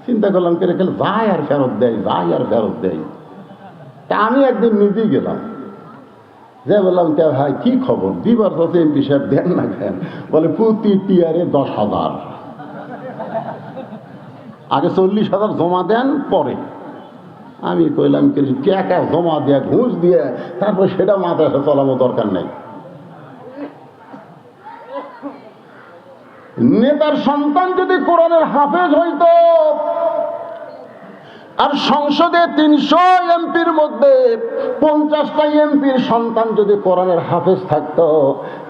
চিন্তা করলাম কে খালি যায় আর ফেরত দেয়, যায় আর ফেরত দেয়। তা আমি একদিন নিজেই গেলাম, যে বললাম কে ভাই কি খবর, দিবার সাথে এমপি সাহেব দেন না কেন? বলে প্রতি টিয়ারে 10,000, আগে 40,000 জমা দেন পরে। আমি কইলাম কে কে জমা দিয়ে ঘুষ দিয়ে তারপর সেটা মাথায় চলানো দরকার নেই। নেতার সন্তান যদি কোরআনের হাফেজ হইতো আর সংসদে 300 এমপির মধ্যে 50টা এমপির সন্তান যদি কোরআনের হাফেজ থাকতো,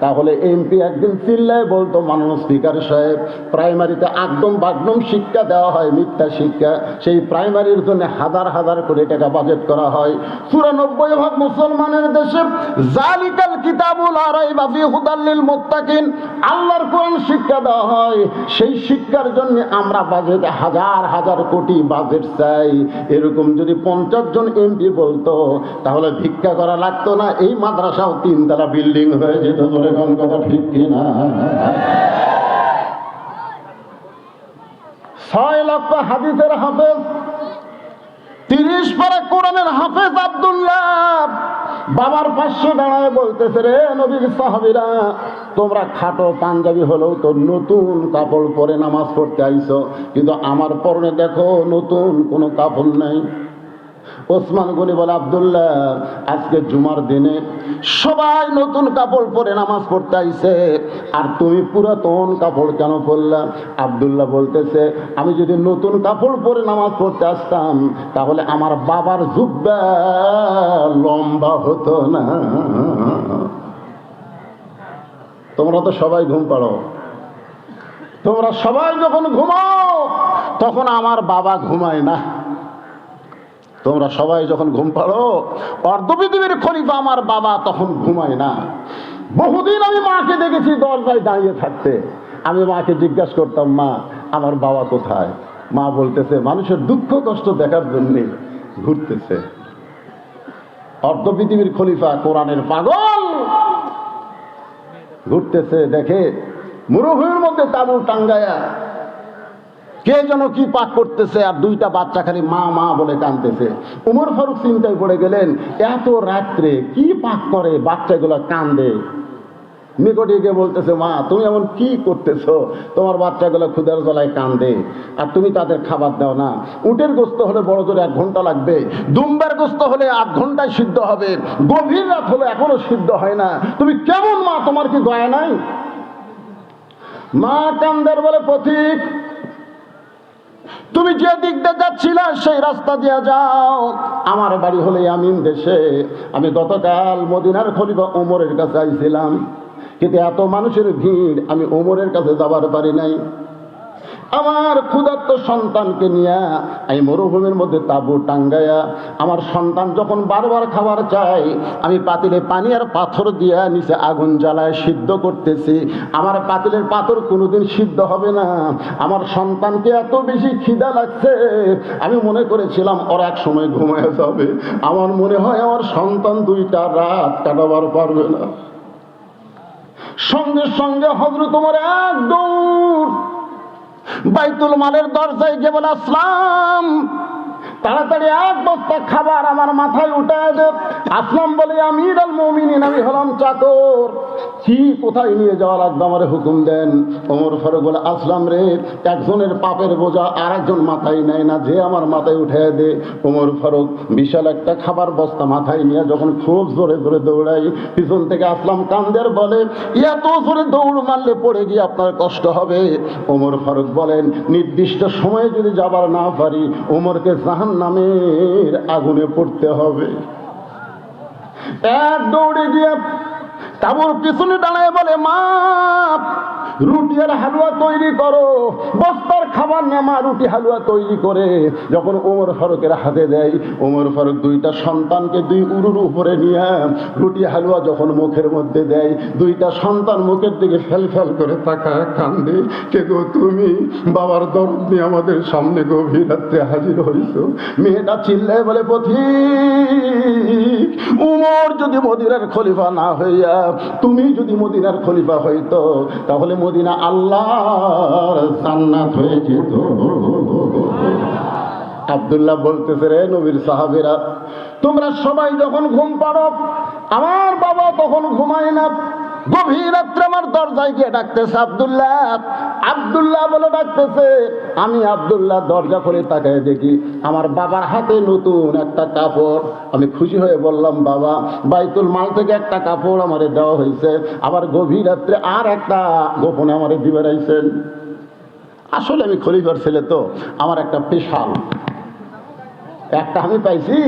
তাহলে এমপি একদিন চিল্লায় বলতো, মাননীয় স্পিকার সাহেব, প্রাইমারিতে একদম বাগদম শিক্ষা দেওয়া হয়, মিথ্যা শিক্ষা, সেই প্রাইমারির জন্য হাজার হাজার কোটি টাকা বাজেট করা হয়। 94% মুসলমানের দেশে জালিকাল কিতাবুল লা রাইবা ফিহি হুদাল লিল মুত্তাকিন, আল্লাহর কোরআন শিক্ষা দেওয়া হয়। সেই শিক্ষার জন্য আমরা বাজেটে হাজার হাজার কোটি বাজেট চাই। এরকম যদি 50 জন এমপি বলতো, তাহলে ভিক্ষা করা লাগতো না, এই মাদ্রাসাও 3 তলা বিল্ডিং হয়ে যেত। বলে কোন কথা ঠিক কিনা? 6 লক্ষ হাদিসের হাফেজ, 30 পারা কোরআনের হাফেজ আব্দুল্লাহ বাবার পাশে দাঁড়ায় বলতেছে, রে নবীর সাহাবীরা, তোমরা খাটো পাঞ্জাবি হলেও তো নতুন কাপড় পরে নামাজ পড়তে আইছো, কিন্তু আমার পরনে দেখো নতুন কোনো কাপড় নাই। ওসমান গনি বলে, আব্দুল্লাহ, আজকে জুমার দিনে সবাই নতুন কাপড় পরে নামাজ পড়তে আইছে, আর তুমি পুরাতন কাপড় কেন পরলা? আব্দুল্লাহ বলতেছে, আমি যদি নতুন কাপড় পরে নামাজ পড়তে আসতাম, তাহলে আমার বাবার জুব্বা লম্বা হতো না। তোমরা তো সবাই ঘুম পাড়ো, তোমরা সবাই যখন ঘুমাও তখন আমার বাবা ঘুমায় না। তোমরা সবাই যখন ঘুম পাড়ো, অর্ধ পৃথিবীর খলিফা আমার বাবা তখন ঘুমায় না। বহুদিন আমি মাকে দেখেছি দরজায় দাঁড়িয়ে থাকতে। আমি মাকে জিজ্ঞাসা করতাম, মা, আমার বাবা কোথায়? মা বলতেছে, মানুষের দুঃখ কষ্ট দেখার জন্য ঘুরতেছে। অর্ধ পৃথিবীর খলিফা, কোরআনের পাগল, ঘুরতেছে, দেখে মরুভূমির মধ্যে তাঁবু টাঙ্গায়া কে যেন কি পাক করতেছে, আর 2টা বাচ্চা খালি মা মা বলে কাঁদতেছে। উমর ফারুক চিন্তায় পড়ে গেলেন, এত রাত্রে কি পাক করে, বাচ্চাগুলো কান্দে। নিকটে গিয়ে বলতেছে, মা, তুমি এমন কি করতেছো? তোমার বাচ্চাগুলো ক্ষুধার জ্বালায় কান্দে, আর তুমি তাদের খাবার দাও না। উটের গোস্ত হলে বড় জোরে 1 ঘন্টা লাগবে, দুম্বার গোস্ত হলে 8 ঘন্টায় সিদ্ধ হবে, গভীর রাত হলে এখনো সিদ্ধ হয় না। তুমি কেমন মা, তোমার কি দয়া নাই? মা কান্দের বলে, পথিক, তুমি যে দিক দিয়ে যাচ্ছিলা সেই রাস্তা দিয়ে যাও। আমার বাড়ি হলে ইয়ামিন দেশে। আমি গতকাল মদিনার খলিফা ওমরের কাছে আইছিলাম, কিন্তু এত মানুষের ভিড়, আমি ওমরের কাছে যাবার পারি নাই। আমার ক্ষুধার্ত সন্তানকে নিয়ে আমি মরুভূমির মধ্যে তাঁবু টাঙ্গায়া, আমার সন্তান যখন বারবার খাবার চায়, আমি পাতিলে পানি আর পাথর দিয়া নিচে আগুন জ্বালায় সিদ্ধ করতেছি। আমার পাতিলের পাথর কোনোদিন সিদ্ধ হবে না। আমার সন্তানকে এত বেশি খিদা লাগছে, আমি মনে করেছিলাম ওর এক সময় ঘুমায় যাবে। আমার মনে হয় আমার সন্তান 2টা রাত কাটাবার পারবে না। সঙ্গে সঙ্গে হযরত ওমর এক দৌড় বাইতুল মালের দরজায় গিয়ে বলে, আসলাম, তাড়াতাড়ি 1 বস্তা খাবার আমার মাথায় উঠায় দে। আসলাম বলে, আমির আল মুমিনিন, আমি হলাম চাকর, কি কোথায় নিয়ে যাওয়া লাগবে আমার হুকুম দেন। ওমর ফারুক বলে, আসলাম রে, একজনের পাপের বোঝা আর একজন মাথায় নেয় না, যে আমার মাথায় উঠায় দে। ওমর ফারুক বিশাল একটা খাবার বস্তা মাথায় নিয়ে যখন খুব জোরে জোরে দৌড়াই, পিছন থেকে আসলাম কান্দের বলে, এত জোরে দৌড় মারলে পড়ে গিয়ে আপনার কষ্ট হবে। ওমর ফারুক বলেন, নির্দিষ্ট সময়ে যদি যাবার না পারি, ওমরকে জাহান্নামের আগুনে পড়তে হবে। এক দৌড়ে গিয়ে তাঁবুর পিছনে দাঁড়ায় বলে, মা, রুটি আর হালুয়া তৈরি করো। বস্তার খাবার নিয়ে মা রুটি হালুয়া তৈরি করে যখন ওমর ফারুকের হাতে দেয়, ওমর ফারুক 2টা সন্তানকে 2 উরুর উপরে নিয়ে রুটি হালুয়া যখন মুখের মধ্যে দেয়, 2টা সন্তান মুখের দিকে ফেল ফেল করে তাকায় কান্দে। কে গো তুমি? বাবার দরদ নিয়ে আমাদের সামনে গভীর রাত্রে হাজির হইছো। মেয়েটা চিল্লায় বলে, পথিক, উমর যদি মদিনার খলিফা না হইয়া তুমি যদি মদিনার খলিফা হইতো তাহলে মদিনা আল্লাহর জান্নাত হয়ে যেত। আব্দুল্লাহ বলতেছে, রে নবীর সাহাবীরা, তোমরা সবাই যখন ঘুম পাড়ো, আমার বাবা তখন ঘুমায় না। গভীর রাত্রে আমার দরজায় গিয়ে ডাকতেছে, আব্দুল্লাহ আব্দুল্লাহ বলে ডাকতেছে। আমি আব্দুল্লাহ দরজা করে তাকায় দেখি আমার বাবার হাতে নতুন একটা কাপড়। আমি খুশি হয়ে বললাম, বাবা, বাইতুল মাল থেকে একটা কাপড় আমারে দেওয়া হয়েছে, আবার গভীর রাত্রে আর একটা গোপনে আমারে দিবে রাইছেন। আসলে আমি খলিফার ছেলে তো, আমার একটা পেশাল, একটা আমি পাইছি,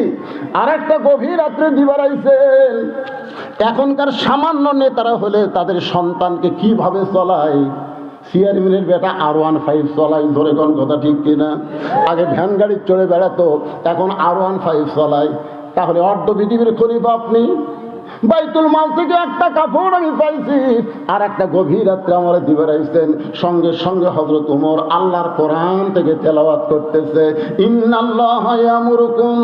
আর একটা গভীর রাত্রে দিবার আইছেন। এখনকার সামান্য নেতারা হলে তাদের সন্তানকে কিভাবে চলায়, চেয়ারম্যানের বেটা R15 চলায়, ধরে কোন কথা ঠিক কিনা? আগে ভ্যান গাড়ি চড়ে বেড়াতো, এখন R15 চলায়। তাহলে অর্ধ পৃথিবীর খলিফা আপনি। বাইতুল মাল থেকে একটা কাপড় আমি পাইছি, আর একটা গভীর রাত্রে আমার দিবার আইছেন। সঙ্গে সঙ্গে হযরত ওমর আল্লাহর কোরআন থেকে তেলাওয়াত করতেছে, ইন্নাল্লাহা ইয়ামুরুকুম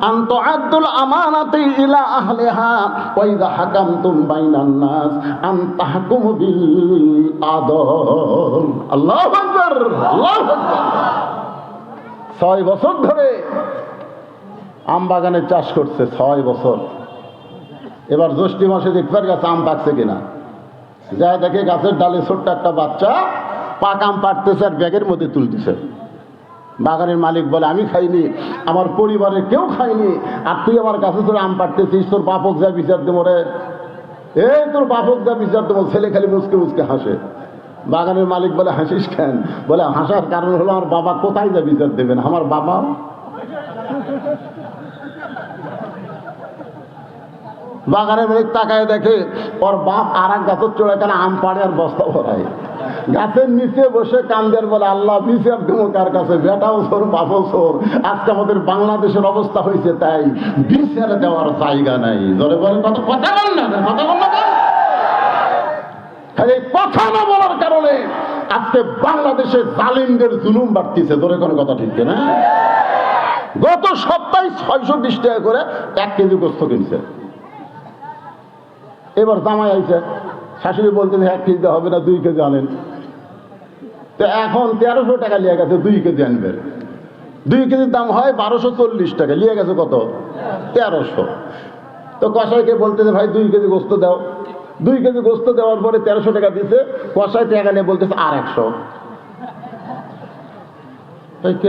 আন তুআদ্দুল আমানাতি ইলা আহলিহা ওয়া ইযা হাকামতুম বাইনান নাস আন তাহকুমু বিল আদল। আল্লাহু আকবার, আল্লাহু আকবার। 6 বছর ধরে আম বাগানে চাষ করছে, 6 বছর। এবার জ্যৈষ্ঠ মাসে দেখবার গাছে আম পাকছে কিনা, যা দেখে গাছের ডালে ছোট্ট একটা বাচ্চা পাক আম পাড়তেছে আর ব্যাগের মধ্যে তুলতেছে। বাগানের মালিক বলে, আমি খাইনি, আমার পরিবারের কেউ খায়নি, আর তুই আমার গাছে তোর আম পাড়তেছিস, তোর বাপক যা বিচার দেবো রে, এই তোর বাপক যা বিচার দেবো। ছেলে খালি মুচকে মুচকে হাসে। বাগানের মালিক বলে, হাসিস কেন? বলে, হাসার কারণ হলো আমার বাবা কোথায় যা বিচার দেবেন, আমার বাবা। বাগানের মালিক তাকায় দেখে ওর বাপ আর এক গাছের চড়ে কেন আম পাড়ে আর বস্তা ভরায়। গাছের নিচে বসে কান্দের বলে, আল্লাহ বিচার দেবো কার কাছে? বেটাও চোর, বাপও চোর। আজকে আমাদের বাংলাদেশের অবস্থা হয়েছে তাই, বিচার দেওয়ার জায়গা নাই। ধরে বলে, কথা বল না, কথা বল না। খালি কথা না বলার কারণে আজকে বাংলাদেশে জালিমদের জুলুম বাড়তিছে। ধরে কোনো কথা ঠিক না? গত সপ্তাহে 620 টাকা করে 1 কেজি গোস্ত কিনছে। এবার জামাই আইছে, শাশুড়ি বলতেছে 1 কেজি হবে না, 2 কেজি আনেন। তো এখন 1300 টাকা লিয়ে গেছে, 2 কেজি আনবে। 2 কেজির দাম হয় 1240 টাকা, লিয়ে গেছে কত? 1300। তো কসাইকে বলতেছে, ভাই 2 কেজি গোস্ত দাও। 2 কেজি গোস্ত দেওয়ার পরে 1300 টাকা দিছে। কসাই টাকা নিয়ে বলতেছে আর 100।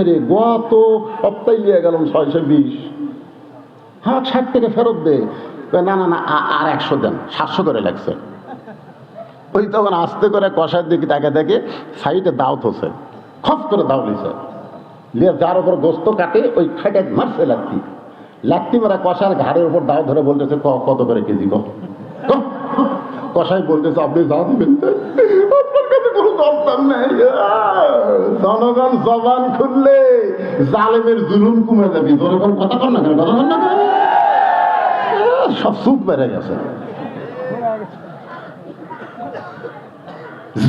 রে গত সপ্তাহে লিয়ে গেলাম 620। হ্যাঁ, 60 টাকা ফেরত দে। না না না, আর 100 দেন, 700 করে লাগছে। ওই তখন আস্তে করে কষার দিকে তাকে দেখে সাইডে দাও থসে, খপ করে দাও লিছে, লিয়ে যার উপর গোস্ত কাটে ওই খাইটে মারছে লাত্তি। লাত্তি মারা কষার ঘাড়ের উপর দাও ধরে বলতেছে, কত করে কেজি গো? কষাই বলতেছে, আপনি যা দিবেন আপনার কাছে কোনো দরকার নেই। জনগণ জবান খুললে জালেমের জুলুম কমে যাবি। জনগণ কথা কর না কেন, কথা কর না কেন? সব সুখ বেড়ে গেছে।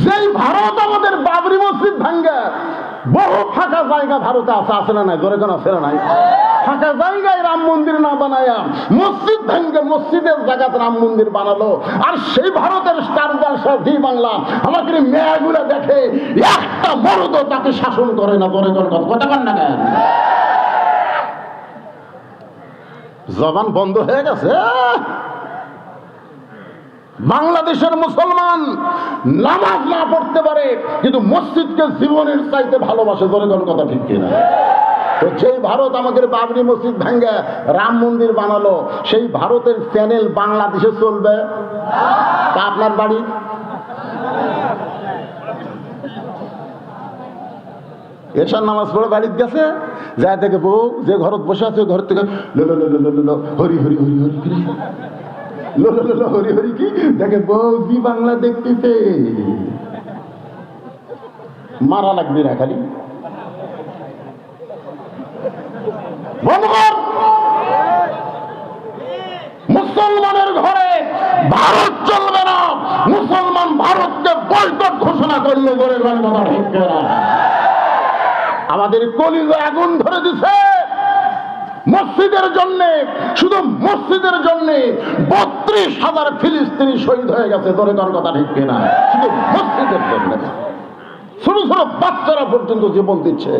যেই ভারত আমাদের বাবরি মসজিদ ভাঙ্গা, বহু ফাঁকা জায়গা ভারতে আছে, আছে না নাই? জোরে কোন আছে না নাই? ফাঁকা জায়গায় রাম মন্দির না বানায়া মসজিদ ভাঙ্গে মসজিদের জায়গাতে রাম মন্দির বানালো। আর সেই ভারতের স্টার জি বাংলা আমাকে মেয়াগুলা দেখে, একটা মরদ তাকে শাসন করে না। জোরে কোন কথা কর না কেন? জবান বন্ধ হয়ে গেছে। বাংলাদেশের মুসলমান নামাজ না পড়তে পারে, কিন্তু মসজিদকে জীবনের চাইতে ভালোবাসে। ধরে কোন কথা ঠিক কিনা? তো যেই ভারত আমাদের বাবরি মসজিদ ভাঙ্গা রাম মন্দির বানালো, সেই ভারতের চ্যানেল বাংলাদেশে চলবে? তা আপনার বাড়ি এসার নামাজ পড়ে বাড়িতে গেছে, যা থেকে বউ যে ঘরত বসে আছে ঘর থেকে হরি হরি হরি হরি হরি হরি কি দেখে, বৌদি বাংলা দেখতেছে। মারা লাগবে না খালি। মুসলমানের ঘরে ভারত চলবে না। মুসলমান ভারতকে বয়কট ঘোষণা করলে বলে কথা ঠিক না। আমাদের কলিজা আগুন ধরে দিছে মসজিদের জন্য, শুধু মসজিদের জন্য 30,000 ফিলিস্তিনি শহীদ হয়ে গেছে, ধরে তার কথা ঠিক কিনা? শুধু মসজিদের জন্য ছোট ছোট বাচ্চারা পর্যন্ত জীবন দিচ্ছে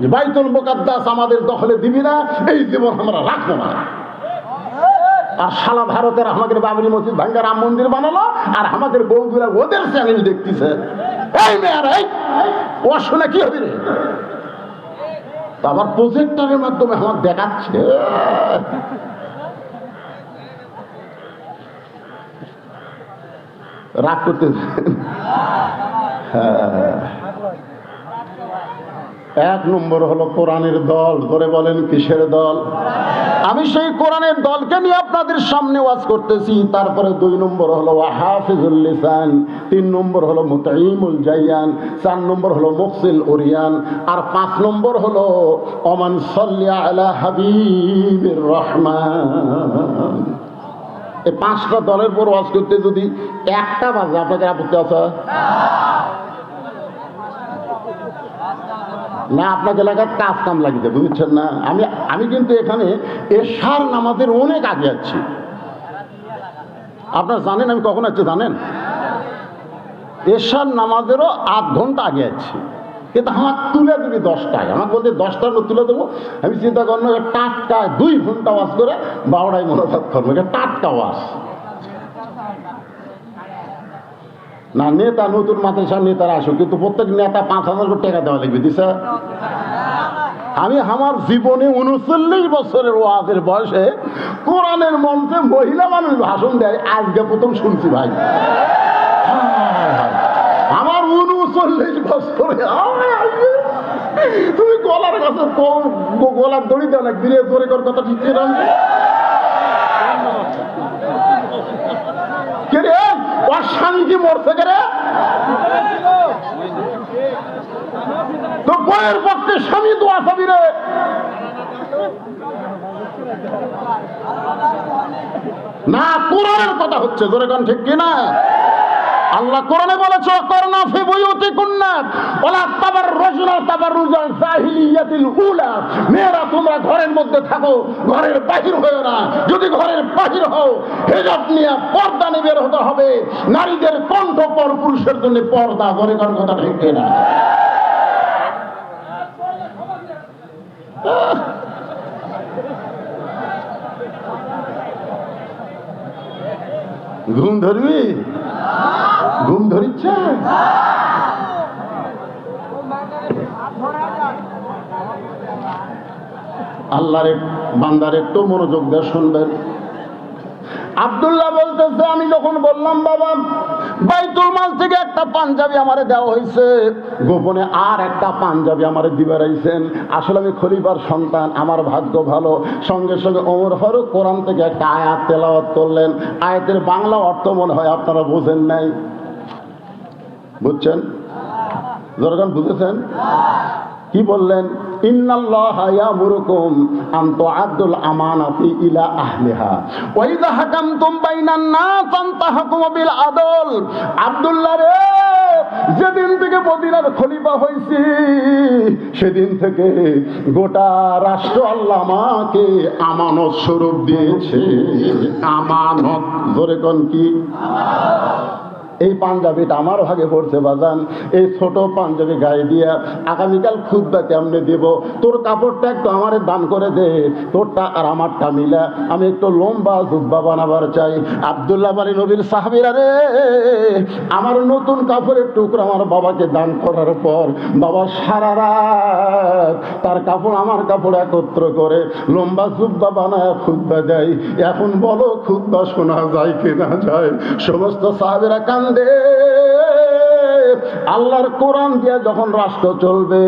যে বাইতুল মুকাদ্দাস আমাদের দখলে দিবি না, এই জীবন আমরা রাখবো না। আর সারা ভারতের আমাদের বাবরি মসজিদ ভাঙ্গা রাম মন্দির বানালো, আর আমাদের বউগুলা ওদের চ্যানেল দেখতেছে। এই মেয়ার ও শুনে কি হবে রে? আবার প্রজেক্টরের মাধ্যমে আমার দেখাচ্ছে। রাগ করতে হ্যাঁ, 1 নম্বর হলো কোরআনের দল। ধরে বলেন কিসের দল? আমি সেই কোরআনের দলকে নিয়ে আপনাদের সামনে ওয়াজ করতেছি। তারপরে 2 নম্বর হলো হাফিজুল লিসান, 3 নম্বর হলো মুতাইমুল জাইয়ান, 4 নম্বর হলো মুফসিল উরিয়ান, আর 5 নম্বর হলো ওমান সাল্লি আলা হাবিবির রহমান। এই 5টা দলের পর ওয়াজ করতে যদি 1টা বাজে আপনাদের আপত্তি আছে না? আপনাকে এলাকার কাজ কাম লাগিতে, বুঝছেন না? আমি কিন্তু এখানে এশার নামাজের অনেক আগে আছি। আপনারা জানেন আমি কখন আছি জানেন? এশার নামাজেরও 8 ঘন্টা আগে আছি। কিন্তু আমার তুলে দিবি 10টায়, আমাকে বলতে 10টার মধ্যে তুলে দেবো। আমি চিন্তা করলাম টাটকা 2 ঘন্টা ওয়াজ করে 12টায় মনোভাব করবো, এটা টাটকা ওয়াজ না। নেতা নতুন মাদ্রাসার নেতারা আসুক, কিন্তু প্রত্যেক নেতা 5,000 করে টাকা দেওয়া লাগবে, দিছে? আমি আমার জীবনে 39 বছরের ওয়াজের বয়সে কোরআনের মঞ্চে মহিলা মানুষ ভাষণ দেয় আজকে প্রথম শুনছি ভাই। আমার 39 বছরে তুমি গলার কাছে গলার দড়ি দেওয়া লাগবে রে, জোরে কর কথা ঠিক কে রে? ওর স্বামী কি মরছে কে রে? তো বইয়ের পক্ষে স্বামী দোয়া চাবি রে। না, কোরআনের কথা হচ্ছে, জোরে কোন ঠিক কিনা? আল্লাহ কোরআনে বলেছে করনা ফি বুয়ুতিকুন্না ওয়ালা তাবাররুজনা তাবাররুজাল জাহিলিয়াতিল উলা। মেয়েরা তোমরা ঘরের মধ্যে থাকো, ঘরের বাহির হয়ো না। যদি ঘরের বাহির হও হিজাব নিয়ে পর্দা নিয়ে বের হতে হবে। নারীদের কণ্ঠ পর পুরুষের জন্য পর্দা, ঘরে কোন কথা ঠিক কিনা? ঘুম ধরবি? ঘুম ধরিচ্ছে? আল্লাহর বান্দার একটু মনোযোগ দিয়ে শুনবেন। আব্দুল্লাহ বলতেছে, আমি যখন বললাম বাবা বাইতুল মাল থেকে একটা পাঞ্জাবি আমারে দেওয়া হয়েছে, গোপনে আর একটা পাঞ্জাবি আমারে দিবারাইছেন। আসলে আমি খলিফার সন্তান, আমার ভাগ্য ভালো। সঙ্গে সঙ্গে ওমর ফারুক কোরআন থেকে একটা আয়াত তেলাওয়াত করলেন। আয়াতের বাংলা অর্থ মনে হয় আপনারা বুঝেন নাই, বুঝছেন? যখন বুঝেছেন কি বললেন? ইন্নাল্লাহা ইয়ামুরুকুম আন তুআদ্দুল আমানাতি ইলা আহলিহা ওয়া ইযা হাকামতুম বাইনান নাস আন তাহকুমু বিল আদল। আব্দুল্লাহ রে, যেদিন থেকে মদিনার খলিফা হইছি সেদিন থেকে গোটা রাষ্ট্র আল্লাহ আমাকে আমানত স্বরূপ দিয়েছে। আমানত, ধরে কোন কি? এই পাঞ্জাবিটা আমার ভাগে পড়ছে বাজান। এই ছোট পাঞ্জাবি গায়ে দিয়া আগামীকাল খুতবা কেমনে দেব? তোর কাপড়টা একটু আমারে দান করে দে, তোরটা আর আমারটা মিলা আমি একটু লম্বা জুব্বা বানাবার চাই। আব্দুল্লাহ বলে, নবীর সাহাবীরা রে, আমার নতুন কাপড়ের টুকরা আমার বাবাকে দান করার পর বাবা সারা রাত তার কাপড় আমার কাপড় একত্র করে লম্বা জুব্বা বানায় খুতবা দেয়। এখন বলো খুতবা শোনা যায় কিনা যায়? সমস্ত সাহাবীরা কান আল্লাহর কোরআন দিয়ে যখন রাষ্ট্র চলবে,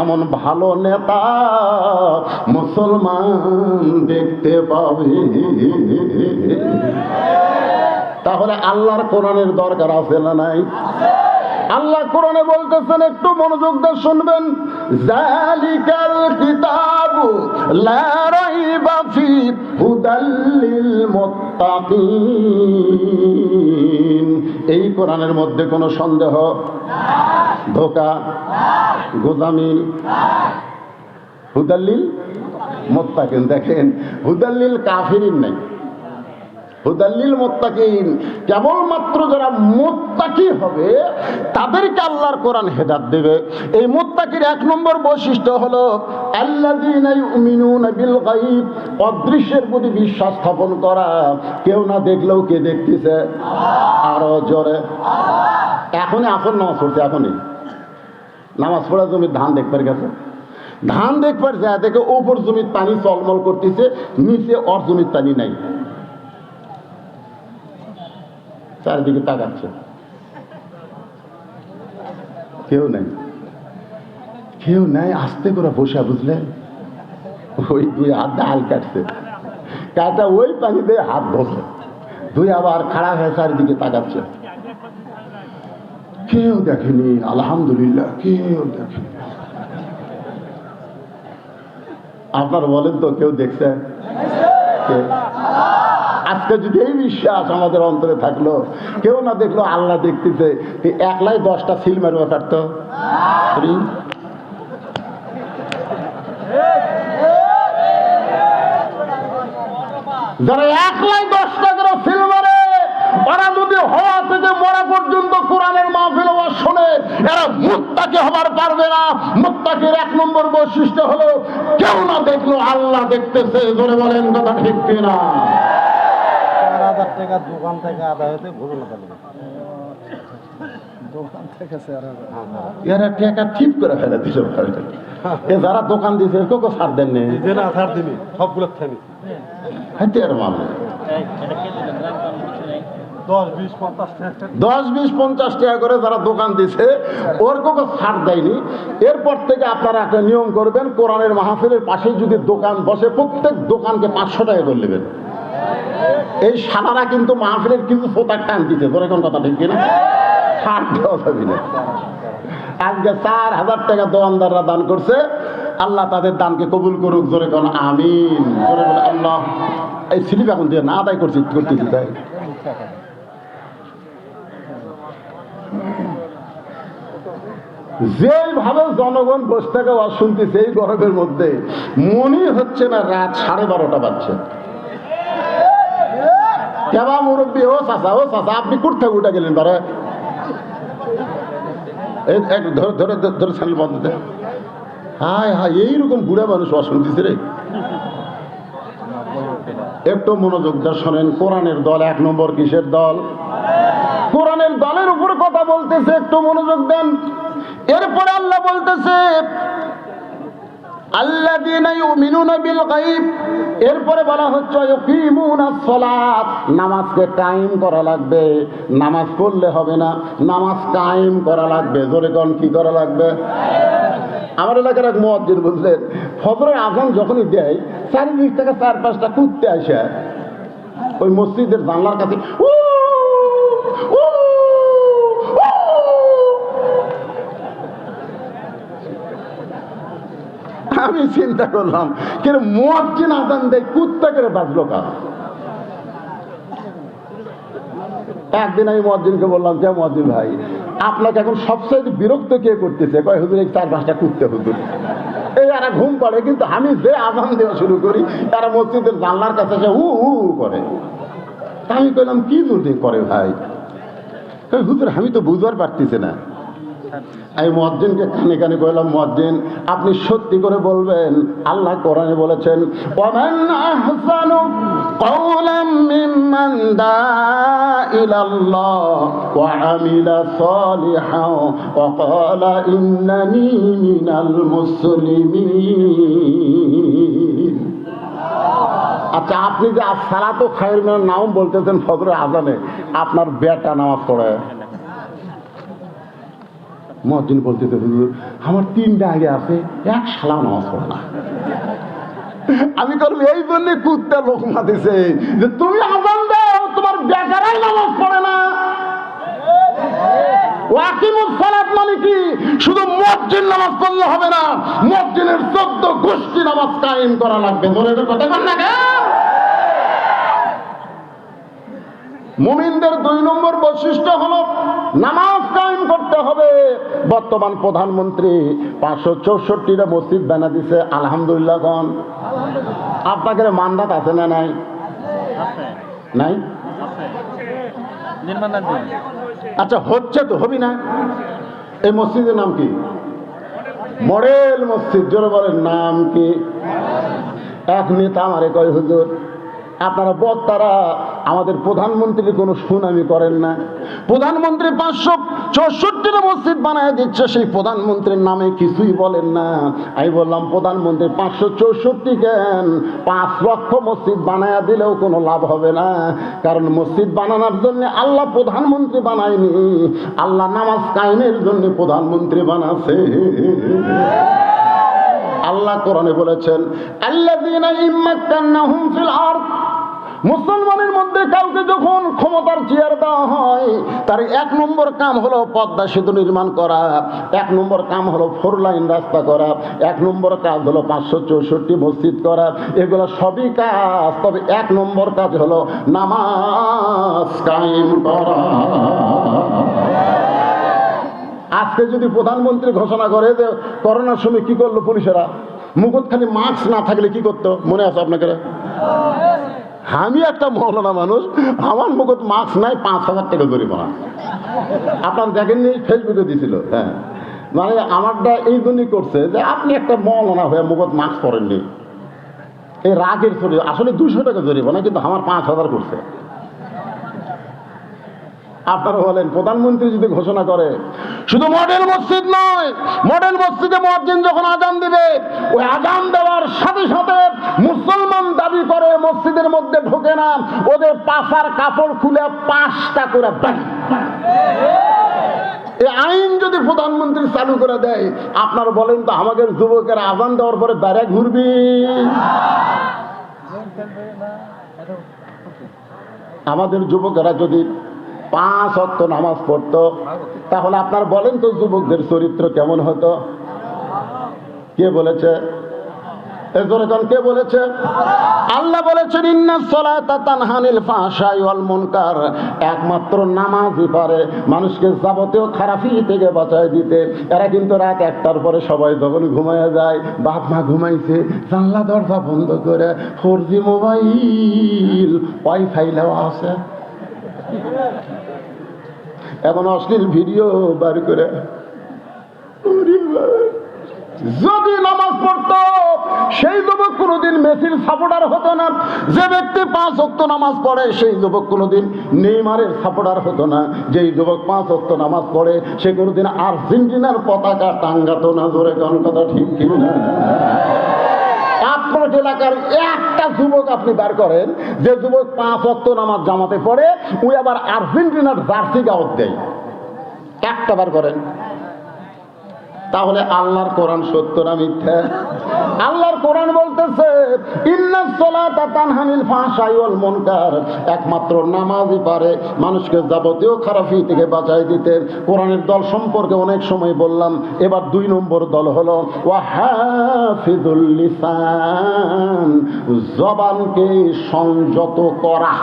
এমন ভালো নেতা মুসলমান দেখতে পাবে। তাহলে আল্লাহর কোরআনের দরকার আছে না নাই? আল্লাহ কোরআনে বলতেছেন, একটু মনোযোগ দিয়ে শুনবেন। জালিকাল কিতাবু লা রাইবা ফি হুদাল লিল মুত্তাকিন। এই কোরআনের মধ্যে কোনো সন্দেহ, ধোঁকা, গোজামি, হুদাল লিল মুত্তাকিন। দেখেন, হুদাল লিল কাফিরিন নাই, হুদাল্লিল মুত্তাকিন, কেবলমাত্র যারা মুত্তাকি হবে তাদেরকে আল্লাহর কোরআন হেদায়েত দেবে। এই মুত্তাকির এক নম্বর বৈশিষ্ট্য হলো আল্লাযীনা ইউমিনুনা বিল গায়ব, অদৃশ্যের প্রতি বিশ্বাস স্থাপন করা। কেউ না দেখলেও কে দেখতেছে? আরো জোরে। এখনই আসর নামাজ পড়ছে, এখনই নামাজ পড়া জমির ধান দেখবার গেছে, ধান দেখবার যায় দেখে ওপর জমির পানি চলমল করতেছে, নিচে ওর জমির পানি নাই, চারিদিকে তাকাচ্ছে, কেউ নাই, কেউ নাই। আস্তে করে বসে, বুঝলেন, ওই দুই হাত দিয়ে হাল কাটছে, কাটা ওই পানি দিয়ে হাত ধরছে, দুই আবার খাড়া হয়ে চারিদিকে তাকাচ্ছে, কেউ দেখেনি। আলহামদুলিল্লাহ, কেউ দেখেনি। আপনার বলেন তো, কেউ দেখছে? আজকে যদি এই বিশ্বাস আমাদের অন্তরে থাকলো, কেউ না দেখলো আল্লাহ দেখতেছে, একলাই 10টা সিল মারবে পারতো? যারা একলাই 10টা করে সিল মারে, ওরা যদি হওয়া থেকে মরা পর্যন্ত কোরআনের মাহফিল ওয়াজ শোনে, এরা মুত্তাকি হবার পারবে না। মুত্তাকির এক নম্বর বৈশিষ্ট্য হলো কেউ না দেখলো আল্লাহ দেখতেছে। জোরে বলেন, কথা ঠিক কিনা? 4,000 টাকা দোকান থেকে আদায় হতে ভুল না পারবে, দোকান থেকে স্যার এরা টাকা ঠিক করে ফেলে দিছে। এ যারা দোকান দিয়েছে কোকো ছাড় দেন নে, যে না ছাড় দিবি সবগুলো থামি হাইতে আর মানে 10, 20, 50 টাকা 10, 20, 50 টাকা করে যারা দোকান দিছে ওর কোকো ছাড় দেয়নি। এরপর থেকে আপনারা একটা নিয়ম করবেন, কোরআনের মাহফিলের পাশে যদি দোকান বসে, প্রত্যেক দোকানকে 500 টাকা করে নেবেন। এই সারারা কিন্তু মাহফিলের কিন্তু ফোতার টান দিতে, তোর এখন কথা ঠিক কিনা? ছাড় দেওয়া যাবে না। আজকে 4,000 টাকা দোকানদাররা দান করছে, আল্লাহ তাদের দানকে কবুল করুক। জোরে কোন আমিন। জোরে বলে আল্লাহ। এই স্লিপ এখন দিয়ে না আদায় করতেছি তাই। যেভাবে জনগণ বসে থেকে আওয়াজ শুনতেছে এই গরমের মধ্যে, মনে হচ্ছে না রাত 12:30 বাজছে। কেবা মুরব্বী, ও চাচা, ও চাচা, আপনি কোথায় উঠে গেলেন? বারে ধরে ধরে ধরে চ্যানেল বন্ধ দেয়। হায় হায়, এইরকম বুড়া মানুষ অশুনতেছে রে। একটু মনোযোগ দিয়ে শোনেন। কোরআনের দল 1 নম্বর কিসের দল? কোরআনের দলের উপরে কথা বলতেছে, একটু মনোযোগ দেন। এরপরে আল্লাহ বলতেছে আল্লাযীনা ইউমিনুনা বিল গায়ব, এরপরে বলা হচ্ছে ইয়াকিমুনাস সালাত, নামাজকে কায়েম করা লাগবে। নামাজ পড়লে হবে না, নামাজ কায়েম করা লাগবে। জোরে কোন, কি করা লাগবে? আমার এলাকার এক মুয়াজ্জিন, বুঝলেন, ফজরের আযান যখনই দেয়, চারিদিক থেকে 4-5টা কুত্তে আসে ওই মসজিদের জানলার কাছে উ উ উ। আমি চিন্তা করলাম, কেন মুয়াজ্জিন আযান দেয়, কুত্তা করে বাজলো কার? একদিন আমি মুয়াজ্জিনকে বললাম, যে মুয়াজ্জিন ভাই, আপনাকে এখন সবচেয়ে বিরক্ত কে করতেছে? কয় হুজুর, এই 4-5টা কুত্তে হুজুর। এই এরা ঘুম পড়ে, কিন্তু আমি যে আযান দেওয়া শুরু করি, তারা মসজিদের জানলার কাছে এসে হু হু করে। আমি কইলাম, কি জোরে করে ভাই? কয় হুজুর, আমি তো বুঝবার পারতেছি না। আমি মুয়াজ্জিনকে কানে কানে কইলাম, মুয়াজ্জিন, আপনি সত্যি করে বলবেন, আল্লাহ কোরআনে বলেছেন ওয়ামান আহসানু কাওলাম মিম্মান দাআ ইলাল্লাহ ওয়া আমিলা সালিহান ওয়া ক্বালা ইন্নানি মিনাল মুসলিমিন। আচ্ছা, আপনি যে আসসালাতু খায়রুম মিনান নাওম বলতেছেন ফজরের আযানে, আপনার বেটা নামাজ পড়ে? মুয়াজ্জিন বলতেছে, হুজুর, আমার 3টা আগে আছে, এক শালা নামাজ পড়ে না। আমি করব এই জন্য কুত্তা লোকমা দিছে যে তুমি আযান দাও, তোমার বেটারাই নামাজ পড়ে না। ওয়াকিমুস সালাত মানে কি? শুধু মুয়াজ্জিন নামাজ পড়লে হবে না, মুয়াজ্জিনের 14 গোষ্ঠী নামাজ কায়েম করা লাগবে। বলে এটা কথা কন না কেন? মুমিনদের 2 নম্বর বৈশিষ্ট্য হলো নামাজ কায়েম করতে হবে। বর্তমান প্রধানমন্ত্রী 564টা মসজিদ বানা দিছে, আলহামদুলিল্লাহ। কোন আপনাদের মান্দাত আছে না নাই? নাই? আচ্ছা হচ্ছে তো, হবি না? এই মসজিদের নাম কি? মডেল মসজিদ। জোরে বলেন নাম কি? এক নেতা আমারে কয়, হুজুর আপনারা বক্তারা আমাদের প্রধানমন্ত্রীর কোনো সুনামি করেন না। প্রধানমন্ত্রী 564টা মসজিদ বানায় দিচ্ছে, সেই প্রধানমন্ত্রীর নামে কিছুই বলেন না। আমি বললাম প্রধানমন্ত্রী 564 কেন, 5 লক্ষ মসজিদ বানায়া দিলেও কোনো লাভ হবে না। কারণ মসজিদ বানানোর জন্য আল্লাহ প্রধানমন্ত্রী বানায়নি, আল্লাহ নামাজ কায়েমের জন্য প্রধানমন্ত্রী বানাছে। আল্লাহ কোরআনে বলেছেন, আল্লাযীনা ইম্মাক্কান্নাহুম ফিল আরদ, মুসলমানের মধ্যে কাউকে যখন ক্ষমতার চেয়ার দেওয়া হয়, তার 1 নম্বর কাম হলো পদ্মা সেতু নির্মাণ করা, 1 নম্বর কাম হলো 4 লাইন রাস্তা করা, 1 নম্বর কাজ হলো 564 মসজিদ করা। এগুলো সবই কাজ, তবে 1 নম্বর কাজ হলো নামাজ কায়েম করা। আজকে যদি প্রধানমন্ত্রী ঘোষণা করে যে করোনার সময় কি করলো পুলিশেরা, মুখত খালি মাস্ক না থাকলে কি করতো, মনে আছে আপনাকে? আমি একটা মৌলানা মানুষ, আমার মুখত মাস্ক নাই, 5,000 টাকা জরিমানা। আপনারা দেখেননি, ফেসবুকে দিছিল। হ্যাঁ, মানে আমারটা এই জন্যই করছে যে আপনি একটা মৌলানা হয়ে মুখত মাস্ক পরেননি, এই রাগের ছড়ি। আসলে 200 টাকা জরিমানা, কিন্তু আমার 5,000 করছে। আপনারা বলেন প্রধানমন্ত্রী যদি ঘোষণা করে, শুধু মডেল মসজিদ নয়, মডেল মসজিদে মুয়াজ্জিন যখন আজান দিবে, ওই আজান দেওয়ার সাথে সাথে মুসলমান দাবি করে মসজিদের মধ্যে ঢোকে না, ওদের পাছার কাপড় খুলে 5টা করে বাড়ি। এই আইন যদি প্রধানমন্ত্রী চালু করে দেয়, আপনারা বলেন তো আমাদের যুবকেরা আজান দেওয়ার পরে বাইরে ঘুরবি? আমাদের যুবকেরা যদি 5 ওয়াক্ত নামাজ পড়তো, তাহলে আপনার বলেন তো যুবকদের চরিত্র কেমন হতো? কে বলেছে? কে বলেছে? আল্লাহ বলেছেন, ইন্নাস সালাতা তানহা আনিল ফাহশাই ওয়াল মুনকার। একমাত্র নামাজই পারে মানুষকে যাবতীয় খারাপি থেকে বাঁচায় দিতে। এরা কিন্তু রাত 1টার পরে সবাই যখন ঘুমায় যায়, বাপ মা ঘুমাইছে, জানলা দরজা বন্ধ করে 4G মোবাইল, ওয়াইফাই দেওয়া আছে, এখন অশ্লীল ভিডিও বার করে। যদি নামাজ পড়তো, সেই যুবক কোনোদিন মেসির সাপোর্টার হতো না। যে ব্যক্তি 5 ওয়াক্ত নামাজ পড়ে, সেই যুবক কোনোদিন নেইমারের সাপোর্টার হতো না। যেই যুবক 5 ওয়াক্ত নামাজ পড়ে, সে কোনোদিন আর্জেন্টিনার পতাকা টাঙ্গাতো না। জোরে কোন কথা ঠিক কিনা? আপনার এলাকার একটা যুবক আপনি বার করেন, যে যুবক 5 ওয়াক্ত নামাজ জামাতে পড়ে, ওই আবার আর্জেন্টিনার জার্সি গাওয়াত দেয়, একটা বার করেন। তাহলে আল্লাহর কোরআন সত্য না মিথ্যা? আল্লাহর কোরআন বলতেছে, ইন্নাস সালাতা তানহা আনিল ফাহশাই ওয়াল মুনকার। একমাত্র নামাজই পারে মানুষকে যাবতীয় খারাপি থেকে বাঁচাই দিতে। কোরআনের দল সম্পর্কে অনেক সময় বললাম, এবার 2 নম্বর দল হলো ওয়া হাফিজুল লিসান, জবানকে সংযত করা।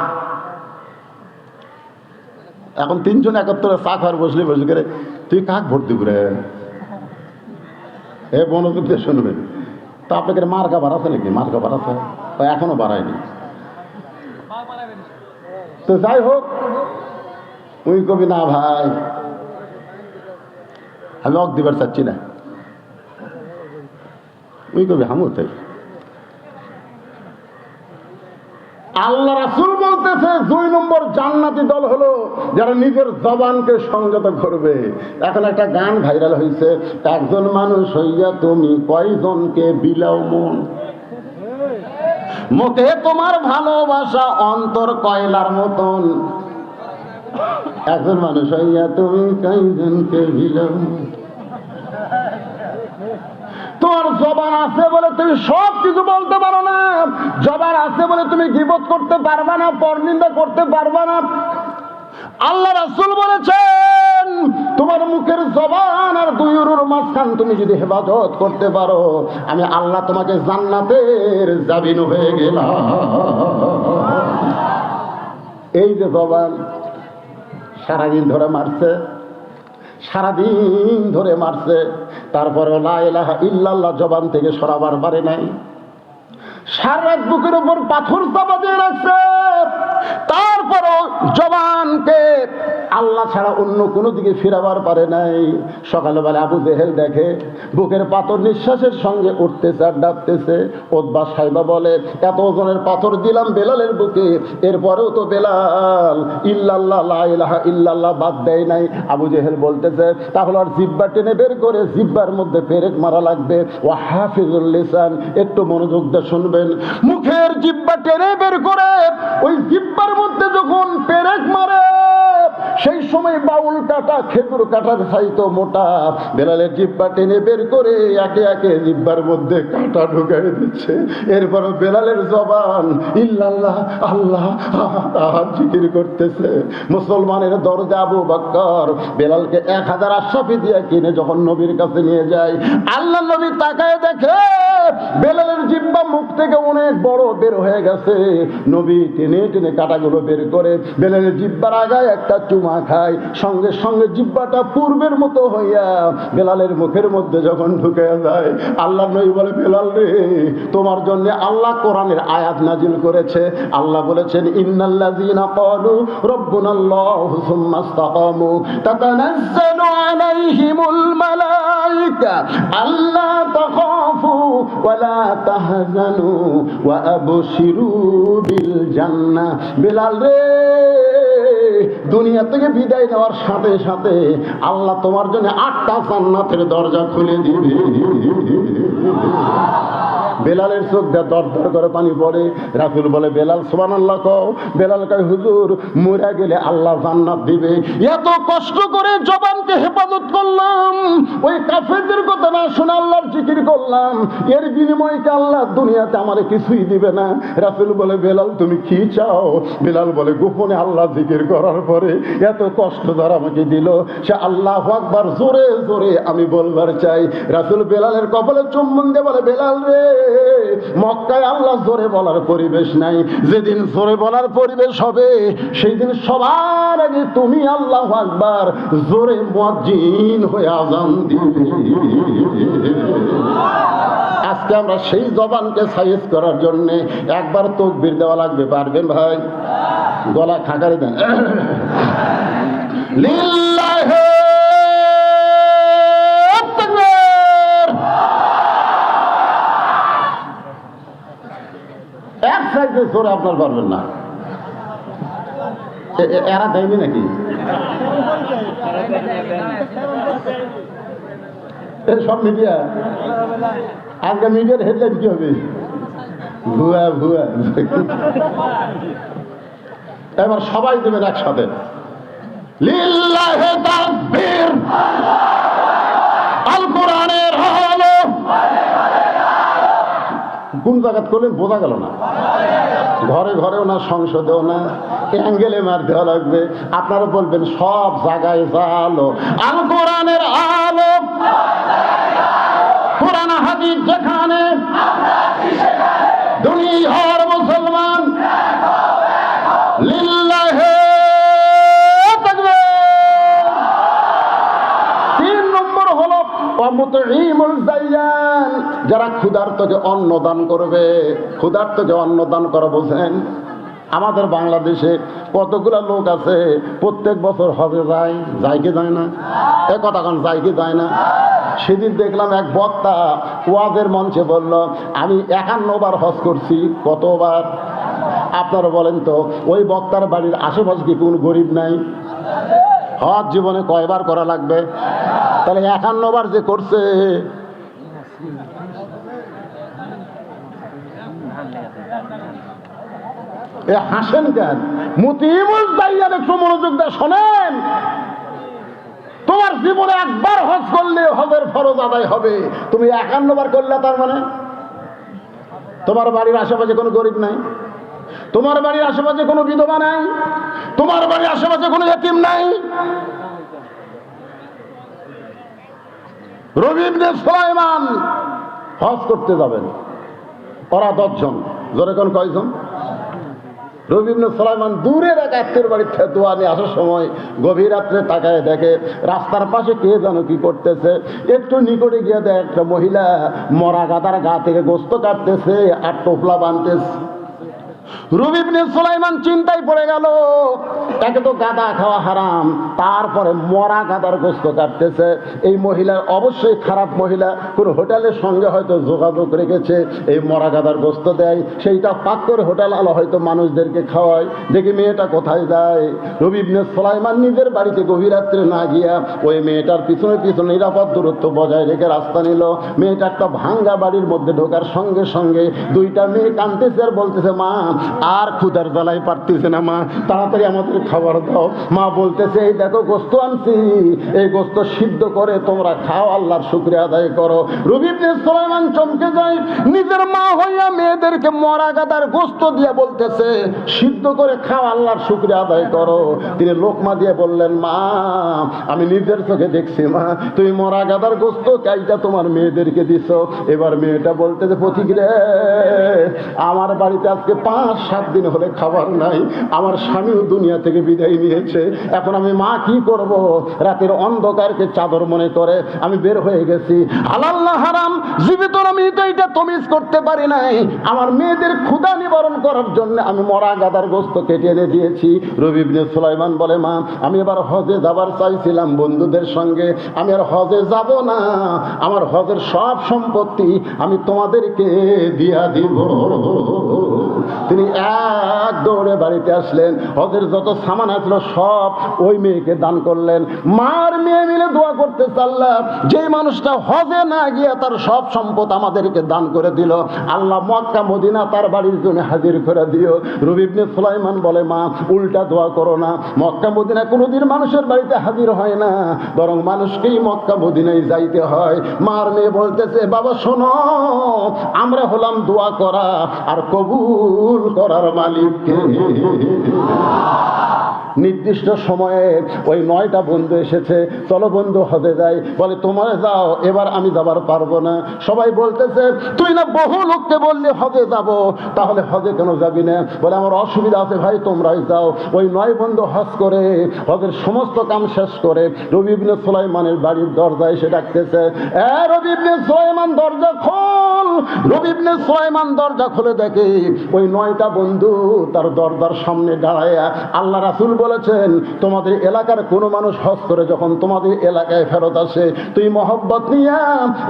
এখন 3 জন 71 চা খাওয়ার বসলে বসে করে, তুই কাক ভোট দিব রে? এ বনযুদ্ধে শুনবেন তা আপনাকে মার্কা বাড়াচ্ছে নাকি? মার্কা বাড়াচ্ছে? এখনো বাড়ায়নি। তো যাই হোক, ওই কবি না ভাই, আমি অক দিবার চাচ্ছি না, ওই কবি হামু তাই। আল্লাহ রাসূল বলতেছে 2 নম্বর জান্নাতি দল হলো যারা নিজের জবানকে সংযত করবে। এখন একটা গান ভাইরাল হয়েছে, একজন মানুষ হইয়া তুমি কয়জনকে বিলাও মন, মুখে তোমার ভালোবাসা অন্তর কয়লার মতন। একজন মানুষ হইয়া তুমি কয়জনকে বিলাও মন। তোমার জবান আছে বলে তুমি সব কিছু বলতে পারো না, জবান আছে বলে তুমি গীবত করতে পারবা না, পরনিন্দা করতে পারবা না। আল্লাহ রাসূল বলেছেন, তোমার মুখের জবান আর 2 উরুর মাঝখান তুমি যদি হেফাজত করতে পারো, আমি আল্লাহ তোমাকে জান্নাতের জামিন হয়ে গেলাম। এই যে জবান সারাদিন ধরে মারছে, সারাদিন ধরে মারছে, তারপরে লা ইলাহা ইল্লাল্লাহ জবান থেকে সরাবার পারে নাই। সারা রাত বুকের উপর পাথর চাপা দিয়ে রাখছে, তারপরও জবানকে আল্লাহ ছাড়া অন্য কোনো দিকে ফিরাবার পারে নাই। সকালবেলা আবু জেহেল দেখে বুকের পাথর নিঃশ্বাসের সঙ্গে উঠতেছে আর ডাবতেছে। ওতবা সাইবা বলে, এত ওজনের পাথর দিলাম বেলালের বুকে, এরপরেও তো বেলাল ইল্লাল্লাহ লা ইলাহা ইল্লাল্লাহ বাদ দেয় নাই। আবু জেহেল বলতেছে, তাহলে আর জিব্বা টেনে বের করে জিব্বার মধ্যে পেরেক মারা লাগবে। ও হাফিজুল লিসান, একটু মনোযোগ দিয়ে শুনবেন। মুখের জিব্বা টেনে বের করে ওই জিব্বার মধ্যে যখন পেরেক মারে, সেই সময় বাউল কাটা খেজুর কাটার চাইতো মোটা। বেলালের জিব্বা টেনে বের করে একে একে জিব্বার মধ্যে কাটা ঢুকাই দিচ্ছে। এরপর বেলালের জবান ইল্লাল্লাহ আল্লাহ তাহার জিকির করতেছে। মুসলমানের দরজা আবু বকর বেলালকে 1000 আশরাফি দিয়ে কিনে যখন নবীর কাছে নিয়ে যায়, আল্লাহ নবী তাকায় দেখে বেলালের জিব্বা মুখ থেকে অনেক বড় বের হয়ে গেছে। নবী টেনে টেনে কাটাগুলো বের করে বেলালের জিব্বার আগায় একটা চুমা খায়। সঙ্গে সঙ্গে জিব্বাটা পূর্বের মতো হইয়া বেলালের মুখের মধ্যে যখন ঢুকে যায়, আল্লাহ নবী বলে, বেলাল রে, তোমার জন্য আল্লাহ কোরআনের আয়াত নাজিল করেছে। আল্লাহ বলেছেন, ইন্নাল্লাযীনা ক্বালু রাব্বুনাল্লাহু সুম্মা ইসতাকামু তাতানাজ্জালু আলাইহিমুল মালায়েকা আল্লা তাখাফু ওয়া লা তাহজানু ওয়া আবশিরু বিল জান্নাহ। বেলাল রে, দুনিয়া থেকে বিদায় নেওয়ার সাথে সাথে আল্লাহ তোমার জন্য 8টা জান্নাতের দরজা খুলে দিবে। বেলালের চোখ দিয়ে দর দর করে পানি পড়ে। রাসূল বলে, বেলাল সুবহানাল্লাহ কও। বেলাল কয়, হুজুর মরে গেলে আল্লাহ জান্নাত দিবে। এত কষ্ট করে জবানকে হেফাজত করলাম, ওই কাফেরদের কথা না শুনে আল্লাহর জিকির করলাম, এর বিনিময়ে কি আল্লাহ দুনিয়াতে আমারে কিছুই দিবে না? রাসূল বলে, বেলাল তুমি কি চাও? বেলাল বলে, গোপনে আল্লাহ জিকির করার পরে এত কষ্ট যারা আমাকে দিল, সে আল্লাহু আকবার জোরে জোরে আমি বলবার চাই। রাসূল বেলালের কপালে চুম্বন দিয়ে বলে, বেলাল রে, মক্কায় আল্লাহ জোরে বলার পরিবেশ নাই। যেদিন জোরে বলার পরিবেশ হবে সেই দিন সবার আগে তুমি আল্লাহু আকবার জোরে মুয়াজ্জিন হয়ে আযান দিবে। আজকে আমরা সেই জবানকে সাইজ করার জন্য একবার তাকবীর দেওয়া লাগবে। পারবেন ভাই? গলা খাকারি দেন। লিল্লাহি তাকবীর। এক সাইডে জোরে আপনার পারবেন না। এরা দেয়নি নাকি? সব মিডিয়া আজকে মিডিয়ার হেডলাইন কি হবে? ভুয়া ভুয়া। এবার সবাই দেবেন একসাথে, লিল্লাহি তাকবীর। আল কোরআনের আলো। কোন জায়গা করলেন বোঝা গেল না। ঘরে ঘরেও না, সংসদেও না, অ্যাঙ্গেলে মার দেওয়া লাগবে। আপনারা বলবেন সব জায়গায় আলো, আল কোরআনের আলো। কোরআন হাদিস যেখানে, দুনিয়ার মুসলমান লিল্লাহি তাকবীর। 3 নম্বর হলো মুতঈমুল জায়য়ান, যারা ক্ষুধার্তকে অন্ন দান করবে। ক্ষুধার্তকে অন্ন দান করা বোঝেন? আমাদের বাংলাদেশে কতগুলা লোক আছে প্রত্যেক বছর হজে যায়, যায় কি যায় না? এ কথা কোন যায় কি যায় না? সেদিন দেখলাম এক বক্তা ওয়াজের মঞ্চে বলল, আমি 51 বার হজ করছি। কতবার? আপনারা বলেন তো, ওই বক্তার বাড়ির আশেপাশে কি কোন গরিব নাই? হজ জীবনে কয়বার করা লাগবে? তাহলে 51 বার যে করছে, এ হাসেন কেন? মুতিমুল জাইয়ান, একটু মনোযোগ দিয়ে শোনেন। তোমার জীবনে একবার হজ করলে হজের ফরজ আদায় হবে। তুমি 51 বার করলে, তার মানে তোমার বাড়ির আশেপাশে কোনো গরিব নাই, তোমার বাড়ির আশেপাশে কোনো বিধবা নাই, তোমার বাড়ির আশেপাশে কোনো এতিম নাই। রবি ইবনে সুলাইমান হজ করতে যাবেন, ওরা 10 জন। জোরে কোন কয়জন? রবি ইবনে সুলাইমান দূরের এক আত্মীয়ের বাড়ির থেকে দোয়া নিয়ে আসার সময় গভীর রাত্রে তাকায় দেখে রাস্তার পাশে কে যেন কি করতেছে। একটু নিকটে গিয়ে দেয় একটা মহিলা মরা গাদার গা থেকে গোস্ত কাটতেছে আর টোপলা বানতেছে। রবি ইবনে সুলাইমান চিন্তায় পড়ে গেল, তাকে তো গাদা খাওয়া হারাম, তারপরে মরা গাদার গোস্ত কাটতেছে। এই মহিলার অবশ্যই খারাপ মহিলা, কোনো হোটেলের সঙ্গে হয়তো যোগাযোগ রেখেছে, এই মরা গাদার গোস্ত দেয়, সেইটা পাক করে হোটেল আলো হয়তো মানুষদেরকে খাওয়ায়। দেখি মেয়েটা কোথায় যায়। রবি ইবনে সুলাইমান নিজের বাড়িতে গভীর রাত্রে না গিয়া ওই মেয়েটার পিছনে পিছনে নিরাপদ দূরত্ব বজায় রেখে রাস্তা নিল। মেয়েটা একটা ভাঙ্গা বাড়ির মধ্যে ঢোকার সঙ্গে সঙ্গে দুইটা মেয়ে কাঁদতেছে আর বলতেছে, মা আর ক্ষুধার জ্বালায় পারতেছে না, মা তাড়াতাড়ি আমাদের খাবার দাও। মা বলতেছে, এই দেখো গোস্ত আনছি, এই গোস্ত সিদ্ধ করে তোমরা খাও, আল্লাহর শুকরিয়া আদায় করো। রবি ইবনে সুলাইমান চমকে যায়, নিজের মা হইয়া মেয়েদেরকে মরা গাদার গোস্ত দিয়ে বলতেছে সিদ্ধ করে খাও, আল্লাহর শুকরিয়া আদায় করো। তিনি লোকমা দিয়ে বললেন, মা আমি নিজের চোখে দেখছি, মা তুমি মরা গাদার গোস্ত কাইটা তোমার মেয়েদেরকে দিছো। এবার মেয়েটা বলতেছে, পথিক রে, আমার বাড়িতে আজকে 5-7 দিন হলে খাবার নাই, আমার স্বামীও দুনিয়া থেকে বিদায় নিয়েছে, এখন আমি মা কি করব? রাতের অন্ধকারকে চাদর মনে করে আমি বের হয়ে গেছি। হালাল না হারাম জীবিত আমি তো এটা তমিজ করতে পারি নাই। আমার মেয়েদের ক্ষুধা নিবারণ করার জন্য আমি মরা গাদার গোস্ত কেটে এনে দিয়েছি। রবি ইবনে সুলাইমান বলে, মা আমি এবার হজে যাবার চাইছিলাম বন্ধুদের সঙ্গে, আমি আর হজে যাব না, আমার হজের সব সম্পত্তি আমি তোমাদেরকে দিয়া দিব। তিনি এক দৌড়ে বাড়িতে আসলেন, হজের যত সামান আসলো সব ওই মেয়েকে দান করলেন। মার মেয়ে মিলে দোয়া করতে চাল্লাম, যে মানুষটা হজে না গিয়ে তার সব সম্পদ আমাদেরকে দান করে দিল, আল্লাহ মক্কা মদিনা তার বাড়ির জন্য হাজির করে দিও। রবি ইবনে সুলাইমান বলে, মা উল্টা দোয়া করো না, মক্কা মদিনা কোনোদিন মানুষের বাড়িতে হাজির হয় না, বরং মানুষকেই মক্কা মদিনায় যাইতে হয়। মার মেয়ে বলতেছে, বাবা শোনো, আমরা হলাম দোয়া করা আর কবুল করার মালিককে। নির্দিষ্ট সময়ে ওই 9টা বন্ধু এসেছে, চলো বন্ধু হজে যাই। বলে, তোমরা যাও, এবার আমি যাবার পারবো না। সবাই বলতেছে, তুই না বহু লোককে বললি হজে যাব, তাহলে হজে কেন যাবি না? বলে, আমার অসুবিধা আছে ভাই, তোমরাই যাও। ওই 9 বন্ধু হজ করে হজের সমস্ত কাম শেষ করে রবি ইবনে সুলাইমানের বাড়ির দরজায় এসে ডাকতেছে, রবি ইবনে সুলাইমান দরজা খোল। রবি ইবনে সুলাইমান দরজা খুলে দেখে ওই 9টা বন্ধু তার দরজার সামনে দাঁড়ায়া। আল্লাহ রাসূল বলেছেন, তোমাদের এলাকার কোনো মানুষ হজ করে যখন তোমাদের এলাকায় ফেরত আসে, তুই মহব্বত নিয়ে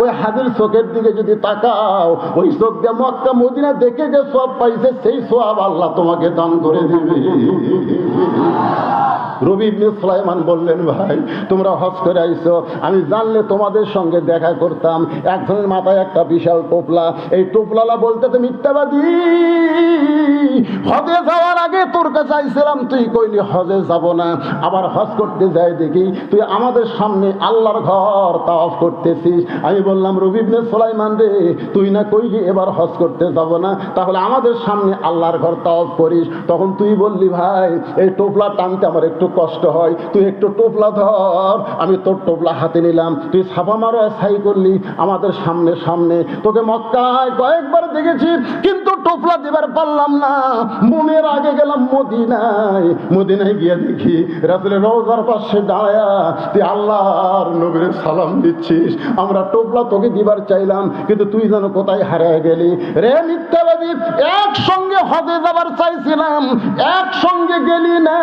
ওই হাজির চোখের দিকে যদি তাকাও, ওই চোখ দিয়ে মক্কা মদিনা দেখে যে সব পাইছে সেই সওয়াব আল্লাহ তোমাকে দান করে দিবে। রবি ইবনে সুলাইমান বললেন, ভাই তোমরা হজ করে আইছো, আমি জানলে তোমাদের সঙ্গে দেখা করতাম। একজনের মাথায় একটা বিশাল টোপলা, এই টোপলালা বলতে তো মিথ্যাবাদী, হজে যাওয়ার আগে তোর কাছে আইছিলাম, তুই কইলি হজে যাব না, আবার হজ করতে যাই দেখি তুই আমাদের সামনে আল্লাহর ঘর তাওয়াফ করতেছিস। আমি বললাম, রবি ইবনে সুলাইমান রে, তুই না কইলি এবার হজ করতে যাব না, তাহলে আমাদের সামনে আল্লাহর ঘর তাওয়াফ করিস। তখন তুই বললি, ভাই এই টোপলা টানতে আমার একটু কষ্ট হয়, তুই একটু টোপলা ধর। আমি তোর টোপলা হাতে নিলাম, তুই ছাপা মারো ছাই করলি আমাদের সামনে সামনে। তোকে মক্কায় কয়েকবার দেখেছি, কিন্তু টোপলা দিবার পারলাম না। মনের আগে গেলাম মদিনায়, মদিনায় গিয়ে দেখি রাসূলের রওজার পাশে দাঁড়ায়া তুই আল্লাহর নবীর সালাম দিচ্ছিস। আমরা টোপলা তোকে দিবার চাইলাম, কিন্তু তুই যেন কোথায় হারিয়ে গেলি রে মিথ্যাবাদী। একসঙ্গে হজে যাবার চাইছিলাম, একসঙ্গে গেলি না,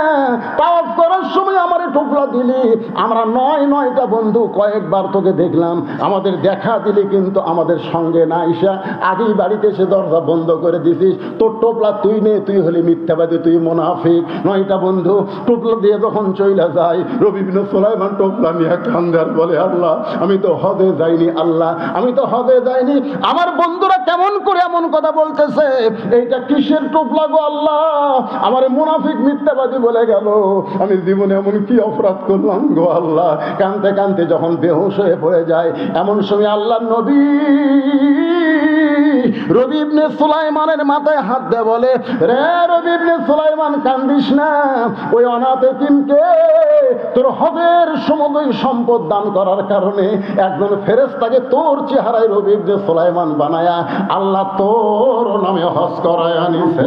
তাওয়াফ করার সময় আমার টোপলা দিলি। আমরা 9টা বন্ধু কয়েকবার তোকে দেখলাম, আমাদের দেখা দিলি, কিন্তু আমাদের সঙ্গে না এসে আগেই বাড়িতে এসে দরজা বন্ধ করে দিছিস। তোর টোপলা তুই নে, তুই হলি মিথ্যাবাদী, তুই মুনাফিক। 9টা বন্ধু টোপলা দিয়ে যখন চইলা যায়, রবি ইবনে সুলাইমান টোপলা নিয়ে কান্দে আর বলে, আল্লাহ আমি তো হজে যাইনি, আল্লাহ আমি তো হজে যাইনি। আমার বন্ধুরা কেমন করে এমন কথা বলতেছে, এইটা কিসের টোপলা গো আল্লাহ? আমার মুনাফিক মিথ্যাবাদী বলে গেল, আমি জীবনে এমন কি অপরাধ করলাম গো আল্লাহ? কাঁদতে কাঁদতে যখন বেহুশ হয়ে পড়ে যায়, এমন সময় আল্লাহর নবী রবি ইবনে সুলাইমানের মাথায় হাত দিয়ে বলে, রে রবি ইবনে সুলাইমান কান্দিস না, ওই অনাথ এতিমকে তোর হজের সমুদয় সম্পদ দান করার কারণে একজন ফেরেশতাকে তোর চেহারায় রবি ইবনে সুলাইমান বানায়া আল্লাহ তোর নামে হজ করায় আনিছে।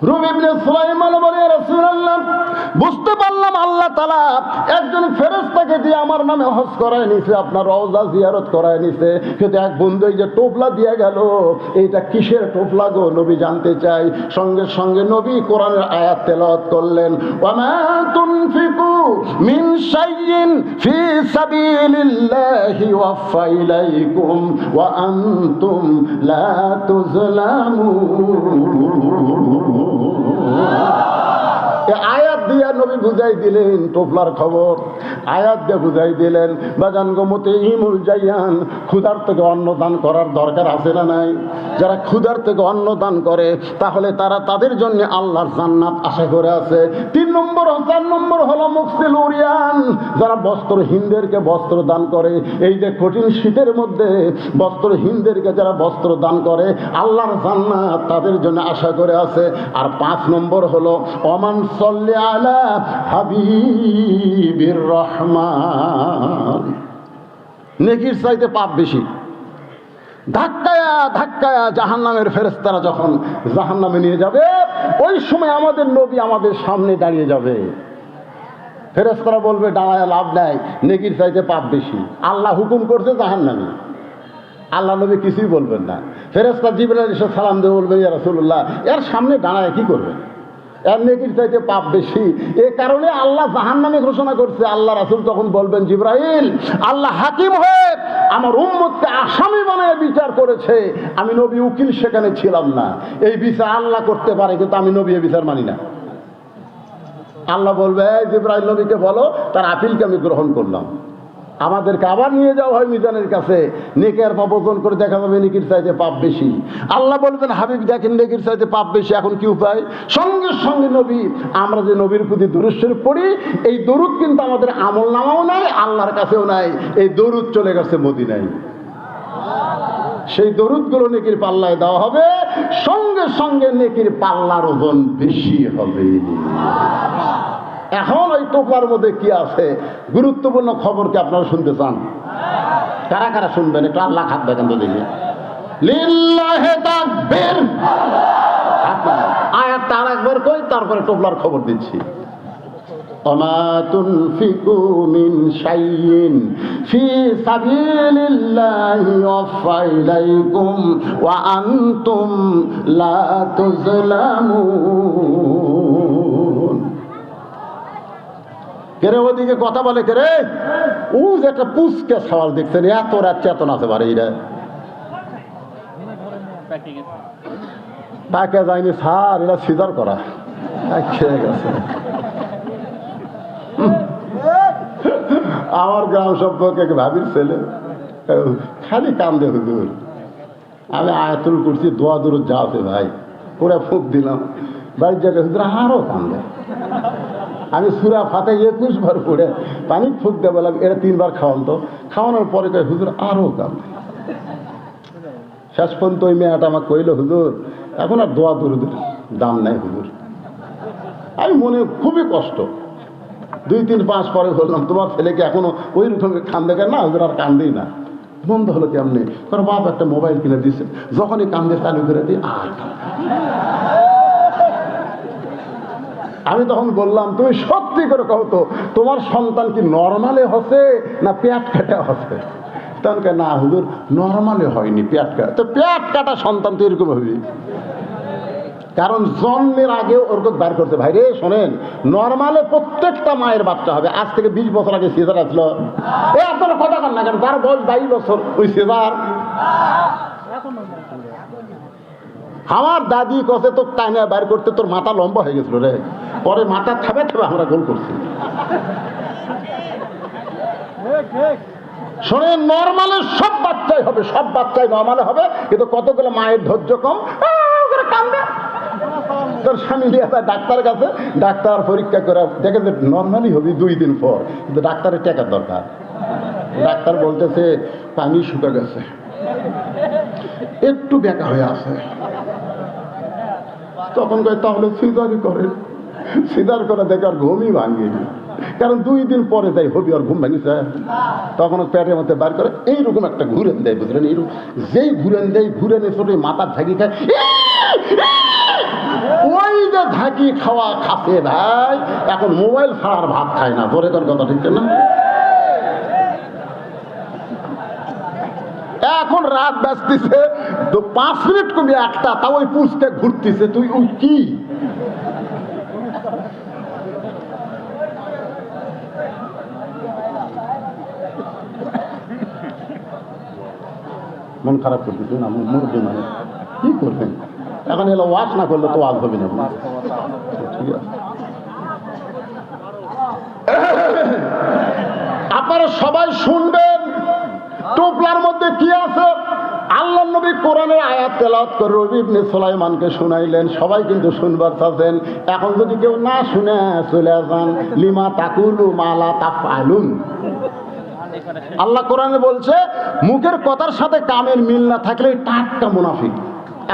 রবি ইবনে সুলাইমান বলে, রাসূলুল্লাহ বুঝতে পারলাম আল্লাহ তাআলা একজন ফেরেশতাকে দিয়ে আমার নামে হজ করায় নিছে, আপনার রওজা জিয়ারত করায় নিছে। কিন্তু এক বন্ধু এই যে টোপলা দিয়ে গেল, এইটা কিসের টোপলা গো নবী জানতে চাই। সঙ্গে সঙ্গে নবী কোরআনের আয়াত তেলাওয়াত করলেন, ওয়ামা তুনফিকু মিন শাইইন ফি সাবিলিল্লাহি ওয়াফা ইলাইকুম ওয়া আনতুম লা তুজলামুন। আয়াত দিয়া নবী বুঝাই দিলেন টোপলার খবর, আয়াত দিয়ে বুঝাই দিলেন বাজান গমতে ইমুল জাইয়ান, ক্ষুধার থেকে অন্ন দান করার দরকার আছে না নাই? যারা ক্ষুধার থেকে অন্ন দান করে তাহলে তারা তাদের জন্য আল্লাহর জান্নাত আশা করে আছে। 3 নম্বর 4 নম্বর হলো মুকসিল উরিয়ান, যারা বস্ত্রহীনদেরকে বস্ত্র দান করে। এই যে কঠিন শীতের মধ্যে বস্ত্রহীনদেরকে যারা বস্ত্র দান করে আল্লাহর জান্নাত তাদের জন্য আশা করে আছে। আর 5 নম্বর হলো ওমান সাল্লি আলা হাবিবির রহমান, নেকির চাইতে পাপ বেশি। ধাক্কায়া ধাক্কায়া জাহান্নামের ফেরেশতারা যখন জাহান্নামে নিয়ে যাবে, ওই সময় আমাদের নবী আমাদের সামনে দাঁড়িয়ে যাবে। ফেরেশতারা বলবে দাঁড়ায় লাভ নাই, নেকির চাইতে পাপ বেশি, আল্লাহ হুকুম করছে জাহান্নামে। আল্লাহ নবী কিছুই বলবেন না। ফেরেশতা জিবরাইল এসে সালাম দিয়ে বলবেন, ইয়া রাসূলুল্লাহ, এর সামনে দাঁড়ায় কি করবেন, এর নেকির চাইতে পাপ বেশি। এ কারণে আল্লাহ জাহান্নামে ঘোষণা করছে। আল্লাহ রাসূল তখন বলবেন, জিবরাইল, আল্লাহ হাকিম হয়ে আমার উম্মতকে আসামি বানায় বিচার করেছে, আমি নবী উকিল সেখানে ছিলাম না। এই বিচার আল্লাহ করতে পারে, কিন্তু আমি নবী এই বিচার মানি না। আল্লাহ বলবে, জিবরাইল নবীকে বলো তার আপিলকে আমি গ্রহণ করলাম। আমাদেরকে আবার নিয়ে যাওয়া হয় মিজানের কাছে, নেকের পাপ ওজন করে দেখা যাবে নেকির চাইতে পাপ বেশি। আল্লাহ বলবেন, হাবিব দেখেন নেকির চাইতে পাপ বেশি, এখন কি উপায়? সঙ্গে সঙ্গে নবী, আমরা যে নবীর প্রতি দরুদ শরীফ পড়ি, এই দরুদ কিন্তু আমাদের আমল নামাও নাই, আল্লাহর কাছেও নাই। এই দরুদ চলে গেছে মদিনায়, সেই দরুদগুলো নেকির পাল্লায় দেওয়া হবে, সঙ্গে সঙ্গে নেকির পাল্লার ওজন বেশি হবে। এখন ওই টোপলার মধ্যে কি আছে, গুরুত্বপূর্ণ খবর কি আপনারা শুনতে চান? কারা কারা শুনবেন? একটু আল্লাহ খাত দেখেন তো দেখি। লিল্লাহি তাকবীর। আয়াতটা আরেকবার কই, তারপরে টোপলার খবর দিচ্ছি। ওমা তুনফিকু মিন শাইইন ফি সাবিলিল্লাহি ওয়াফা ইলাইকুম ওয়া আনতুম লা তুজলামুন। কেরে ওদিকে কথা বলে কেরে, ও যে একটা পুচকে সওয়াল দেখছেন, এত রাত চেতন আছে বারে এরা তাকে যায়নি স্যার, এরা সিজার করা খেয়ে গেছে। আমার গ্রাম সম্পর্কে ভাবির ছেলে খালি কান্দে, হুজুর আমি আয়াতুল কুরসি দোয়া দরুদ যা আছে ভাই পুরা ফুঁক দিলাম, বাড়ির জায়গায় হুজুর আরো কান্দে। আমি সূরা ফাতিহা 21 বার পড়ে পানি ফুঁক দিয়ে বললাম এটা 3 বার খাওয়ান তো। খাওয়ানোর পরে কয় হুজুর আরো কান্দে। শেষ পর্যন্ত ওই মেয়েটা আমাকে কইল, হুজুর এখন আর দোয়া দরুদের দাম নাই হুজুর। আমি মনে খুবই কষ্ট, 2-3-5 পরে বললাম, তোমার ছেলেকে এখনো ওই রকম কান্দে কেন? না হুজুর আর কান্দেই না। বন্ধ হলো কেমনি? কারণ বাপ একটা মোবাইল কিনে দিচ্ছে, যখনই কান্দে চালু করে দিই আর আমি তখন বললাম, তুমি সত্যি করে কও তো তোমার সন্তান কি নর্মালে হচ্ছে না পেট কাটা হচ্ছে? তখন কে না হুজুর নর্মালে হয়নি, পেট কাটা। তো পেট কাটা সন্তান তো এরকম হবে, কারণ জন্মের আগে ওরকম বার করতে। ভাই রে শোনেন, নর্মালে প্রত্যেকটা মায়ের বাচ্চা হবে। আজ থেকে 20 বছর আগে সিজার আসলো, আপনারা কথা কন না কেন? তার বয়স 22 বছর, ওই সিজার। আমার দাদি কসে তো টাইনে বাইর করতে তোর মাথা লম্বা হয়ে গেছিল রে, পরে মাথা থাবে থাবে আমরা গোল করছি। শোনেন, নর্মালে সব বাচ্চাই হবে, সব বাচ্চাই নর্মালে হবে, কিন্তু কতগুলো মায়ের ধৈর্য কম, কান্দে। তোর স্বামী নিয়ে যায় ডাক্তারের কাছে, ডাক্তার পরীক্ষা করে দেখে যে নর্মালি হবে 2 দিন পর, কিন্তু ডাক্তারের টাকার দরকার। ডাক্তার বলতেছে পানি শুকা গেছে, একটু বেঁকা হয়ে আছে। তখন কয় তাহলে সিজারই করেন। সিজার করে দেখে আর ঘুমই ভাঙেনি, কারণ 2 দিন পরে যাই হবি আর ঘুম ভাঙিছে। তখন পেটের মধ্যে বার করে এইরকম একটা ঘুরেন দেয়, বুঝলেন? এইরকম যেই ঘুরেন দেয়, ঘুরেন ছোট মাথার ঝাঁকি খায়, ওই যে ঝাঁকি খাওয়া খাচ্ছে ভাই, এখন মোবাইল ছাড়ার ভাত খায় না। ধরে কোন কথা ঠিক না? এখন রাত বাজতেছে তো 5 মিনিট কমে একটা, তাও ওই পুষতে ঘুরতেছে। তুই ওই কি মন খারাপ করতেছে না? মুরগি মানে কি করবেন এখন? এলো ওয়াশ না করলে তো ওয়াজ হবে না। ঠিক আছে, আপনারা সবাই শুনবেন টোপলার মধ্যে কি আছে। আল্লাহ নবী কোরআনের আয়াত তেলাওয়াত করে রবি ইবনে সুলাইমানকে শুনাইলেন। সবাই কিন্তু শুনবার চাচ্ছেন। এখন যদি কেউ না শুনে চলে যান, লিমা তাকুলু মালা তাফআলুন। আল্লাহ কোরআনে বলছে মুখের কথার সাথে কামের মিল না থাকলে টাটকা মুনাফিক।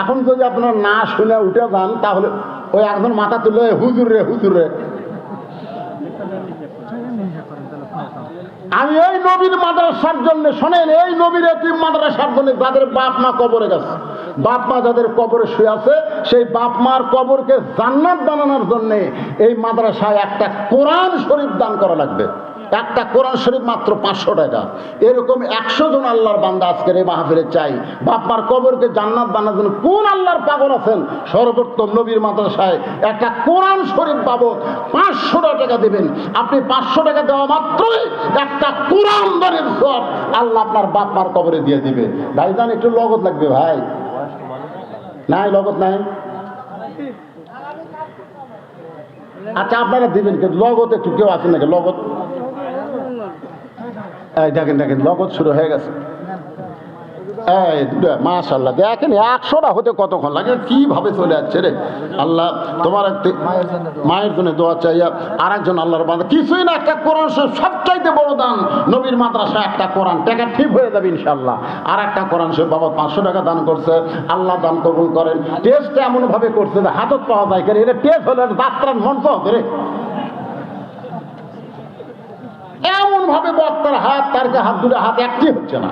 এখন যদি আপনারা না শুনে উঠে যান, তাহলে ওই একজন মাথা তুলে হুজুর রে হুজুর রে। আমি এই নবীর মাদ্রাসার জন্য, শোনেন, এই নবীর এতিম মাদ্রাসার জন্য যাদের বাপ মা কবরে গেছে, বাপ মা যাদের কবরে শুয়ে আছে, সেই বাপ মার কবরকে জান্নাত বানানোর জন্য এই মাদ্রাসায় একটা কোরআন শরীফ দান করা লাগবে। একটা কোরআন শরীফ মাত্র 500 টাকা। এরকম 100 জন আল্লাহর বান্দা আজকের এই মাহফিলে চাই। বাপমার কবরকে জান্নাত বানানোর জন্য কোন আল্লাহর পাগল আছেন? সর্বোত্তম নবীর মাদ্রাসায় একটা কোরআন শরীফ বাবদ 500 টাকা দেবেন। আপনি 500 টাকা দেওয়া মাত্রই একটা কোরআন দানের সওয়াব আল্লাহ আপনার বাপমার কবরে দিয়ে দিবে। ভাইজান একটু লগত লাগবে ভাই। নাই লগত নাই? আচ্ছা আপনারা দিবেন, কিন্তু লগত একটু কেউ আছেন নাকি? লগত দেখেন দেখেন লগত শুরু হয়ে গেছে। এই মাশাআল্লাহ, দেখেন 100টা হতে কতক্ষণ লাগে, কিভাবে চলে যাচ্ছে রে। আল্লাহ তোমার মায়ের জন্য দোয়া চাইয়া আর একজন আল্লাহর বান্দা, কিছুই না, একটা কোরআন শরীফ সবচাইতে বড় দান। নবীর মাদ্রাসা একটা কোরআন, টাকা ঠিক হয়ে যাবে ইনশাআল্লাহ। আর একটা কোরআন শরীফ বাবা 500 টাকা দান করছে। আল্লাহ দান কবুল করেন। টেস্ট এমন ভাবে করছে যে হাতত পাওয়া যায়, কেন এটা টেস্ট হলে যাত্রার মঞ্চ হতে রে। এমন ভাবে বক্তার হাত, তার হাত, দুটো হাত একটি হচ্ছে না।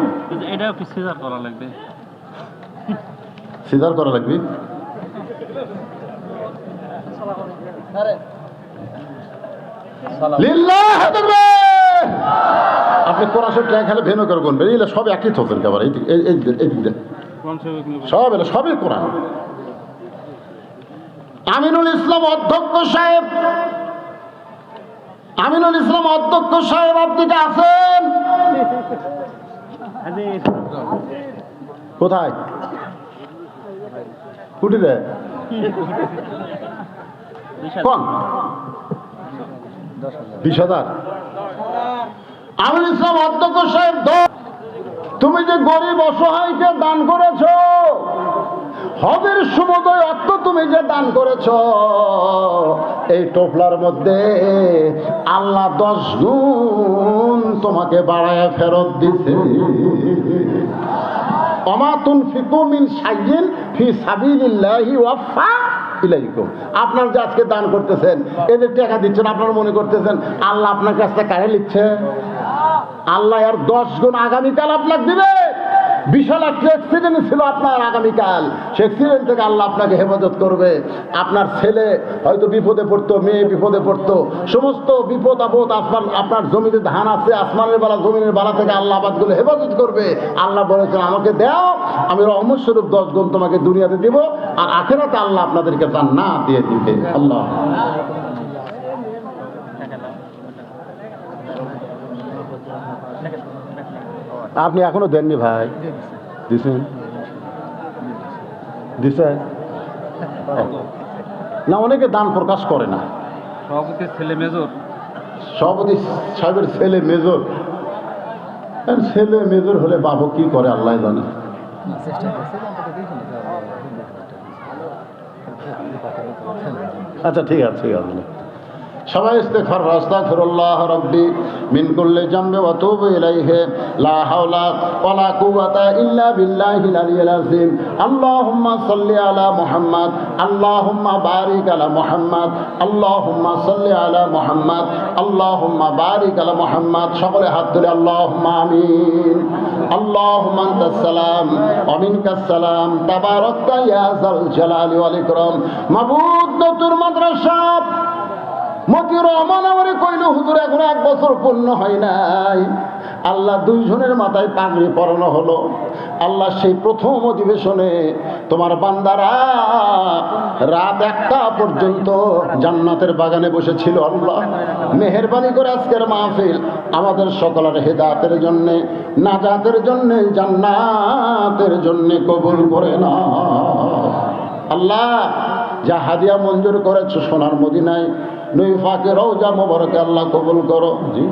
এটা কি সিজার করা লাগবে? সিজার করা লাগবে। লিল্লাহ তাকবীর। আপনি কোরআন শরীফ ট্যাগ খেলে ভেনো করে গুনবেন, এগুলো সব একই থতেন কেবল। সব এলো সবই কোরআন। আমিনুল ইসলাম অধ্যক্ষ সাহেব, আমিনুল ইসলাম অধ্যক্ষ সাহেব আপনি কে আছেন? কোথায়? কুটিরে কোন? 20,000। আমিনুল ইসলাম অধ্যক্ষ সাহেব, তুমি যে গরিব অসহায়কে দান করেছ, হজের সমুদয় অর্থ তুমি যে দান করেছ, এই টোপলার মধ্যে আল্লাহ 10 গুণ তোমাকে বাড়ায় ফেরত দিছে। ওমা তুনফিকু মিন শাইইন ফি সাবিলিল্লাহি ওয়াফা ইলাইকুম। আপনার যে আজকে দান করতেছেন, এই যে টাকা দিচ্ছেন, আপনারা মনে করতেছেন আল্লাহ আপনার কাছ থেকে কারে লিখছে? আল্লাহ আর 10 গুণ আগামীকাল আপনাকে দিবে। বিশাল একটা অ্যাক্সিডেন্ট ছিল আপনার আগামীকাল, সে অ্যাক্সিডেন্ট থেকে আল্লাহ আপনাকে হেফাজত করবে। আপনার ছেলে হয়তো বিপদে পড়তো, মেয়ে বিপদে পড়তো, সমস্ত বিপদ আপদ, আপনার জমিতে ধান আছে, আসমানের বেলা জমিনের বেলা থেকে আল্লাহ আবাদগুলো হেফাজত করবে। আল্লাহ বলেছেন আমাকে দাও, আমি রহমত স্বরূপ 10 গুণ তোমাকে দুনিয়াতে দিব, আর আখিরাতে আল্লাহ আপনাদেরকে জান্নাত দিয়ে দিবে। আল্লাহ আপনি এখনো দেননি ভাই? দিছেন? দিছেন না? অনেকে দান প্রকাশ করে না। সভাপতির ছেলে মেজর, সভাপতি সাহেবের ছেলে মেজর। ছেলে মেজর হলে বাবু কি করে আল্লাহ জানে। আচ্ছা ঠিক আছে, ঠিক আছে। সবাই ইস্তেগফার, আস্তাগফিরুল্লাহ রাব্বি মিন কুল্লি জামবি ওয়া তুবু ইলাইহি লা হাওলা ওয়ালা কুওয়াতা ইল্লা বিল্লাহিল আলিয়্যিল আযীম। আল্লাহুম্মা সাল্লি আলা মুহাম্মাদ, আল্লাহুম্মা বারিক আলা মুহাম্মাদ, আল্লাহুম্মা সাল্লি আলা মুহাম্মাদ, আল্লাহুম্মা বারিক আলা মুহাম্মাদ। সকলে হাত তুলে আল্লাহুম্মা আমিন। আল্লাহুম্মা আনতাস সালাম ওয়া মিনকাস সালাম, তাবারাকতা ইয়া যাল জালালি ওয়াল ইকরাম। মাবুদ, নতুন মাদ্রাসা মতিউর রহমান আমারে কইল, হুজুর এখন 1 বছর পূর্ণ হয় নাই। আল্লাহ 2 জনের মাথায় পাগড়ি পরানো হলো। আল্লাহ সেই প্রথম অধিবেশনে তোমার বান্দারা রাত 1টা পর্যন্ত জান্নাতের বাগানে বসেছিল। আল্লাহ মেহেরবানি করে আজকের মাহফিল আমাদের সকলের হেদায়েতের জন্যে, নাজাতের জন্যে, জান্নাতের জন্যে কবুল করে না। আল্লাহ যা হাদিয়া মঞ্জুর করেছো সোনার মদিনায় নূর ফাকে রওজা মোবারকে আল্লাহ কবুল করো। জি,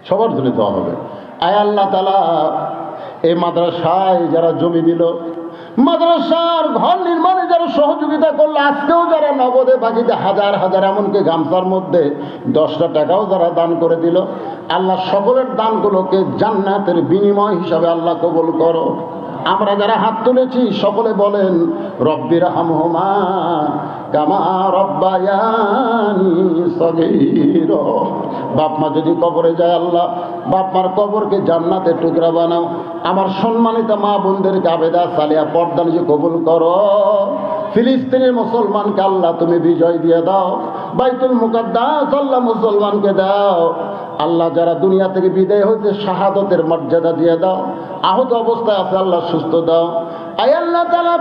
সবার জন্য দেওয়া হবে। আয় আল্লাহ তাআলা, এই মাদ্রাসায় যারা জমি দিল, মাদ্রাসার ঘর নির্মাণে যারা সহযোগিতা করলো, আজকেও যারা নগদে বাকিতে হাজার হাজার, এমনকি গামছার মধ্যে 10টা টাকাও যারা দান করে দিল, আল্লাহ সকলের দানগুলোকে জান্নাতের বিনিময় হিসাবে আল্লাহ কবুল করো। আমরা যারা হাত তুলেছি সকলে বলেন রব্বির হামহুমা কামা রব্বায়ানি সগীরা। বাপ মা যদি কবরে যায়, আল্লাহ বাপ মার কবরকে জান্নাতের টুকরা বানাও। আমার সম্মানিত মা বোনদেরকে আবেদা সালিয়া পর্দা নিজে কবুল করো। ফিলিস্তিনের মুসলমানকে আল্লাহ তুমি বিজয় দিয়ে দাও। বাইতুল মুকাদ্দাস আল্লাহ মুসলমানকে দাও। আল্লাহ যারা দুনিয়া থেকে বিদায় হয়েছে শাহাদতের মর্যাদা দিয়ে দাও। আহত অবস্থায় আছে আল্লাহ সুস্থ দাও। আয় আল্লাহ তাআলা,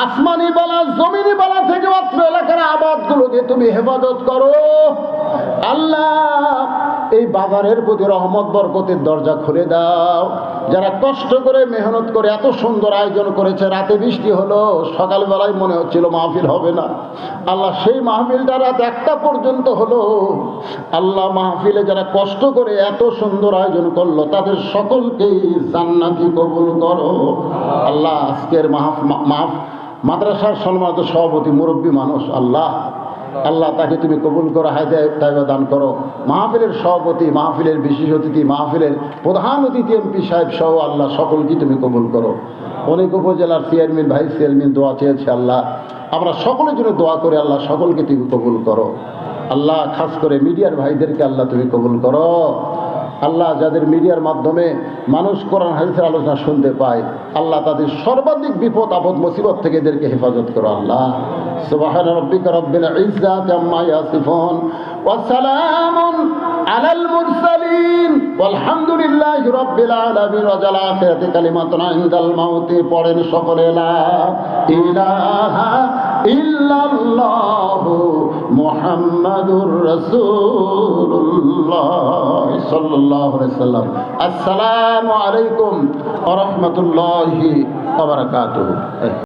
আসমানি বালা জমিনি বালা থেকে অত্র এলাকার আবাদগুলোকে তুমি হেফাজত করো। আল্লাহ এই বাজারের প্রতি রহমত বরকতের দরজা খুলে দাও। যারা কষ্ট করে মেহনত করে এত সুন্দর আয়োজন করেছে, রাতে বৃষ্টি হলো, সকালবেলায় মনে হচ্ছিল মাহফিল হবে না। আল্লাহ সেই মাহফিলটা রাত 1টা পর্যন্ত হলো। আল্লাহ মাহফিলে যারা কষ্ট করে এত সুন্দর আয়োজন করলো, তাদের সকলকেই জান্নাতি কবুল করো। আল্লাহ আজকের মাদ্রাসার সম্মানিত সভাপতি মুরব্বী মানুষ, আল্লাহ আল্লাহ তাকে তুমি কবুল করো, হায়দায়ে তাইবা দান করো। মাহফিলের সভাপতি, মাহফিলের বিশেষ অতিথি, মাহফিলের প্রধান অতিথি এমপি সাহেব সহ আল্লাহ সকলকে তুমি কবুল করো। অনেক উপজেলার চেয়ারম্যান, ভাইস চেয়ারম্যান দোয়া চেয়েছে, আল্লাহ আমরা সকলের জন্য দোয়া করে আল্লাহ সকলকে তুমি কবুল করো। আল্লাহ খাস করে মিডিয়ার ভাইদেরকে আল্লাহ তুমি কবুল করো। আল্লাহ যাদের মিডিয়ার মাধ্যমে মানুষ কোরআন হাদিসের আলোচনা শুনতে পায়, আল্লাহ তাদের সর্বাধিক বিপদ আপদ মুসিবত থেকে এদেরকে হেফাজত করো। আল্লাহ সুবহান রাব্বিকা রাব্বিল ইজ্জাতি আম্মা ইয়াসিফুন ওয়া সালামুন আলাল মুরসালিন ওয়ালহামদুলিল্লাহি রাব্বিল আলামিন। ওয়া জাল আখিরাতি কালিমাতুন ইনদাল মাউতি। পড়েন সকলে লা ইলাহা ইল্লাল্লাহু মুহাম্মাদুর রাসূলুল্লাহ সাল্লাল্লাহু আলাইহি ওয়াসাল্লাম। আসসালামু আলাইকুম ওয়া রাহমাতুল্লাহি ওয়া বারাকাতুহু।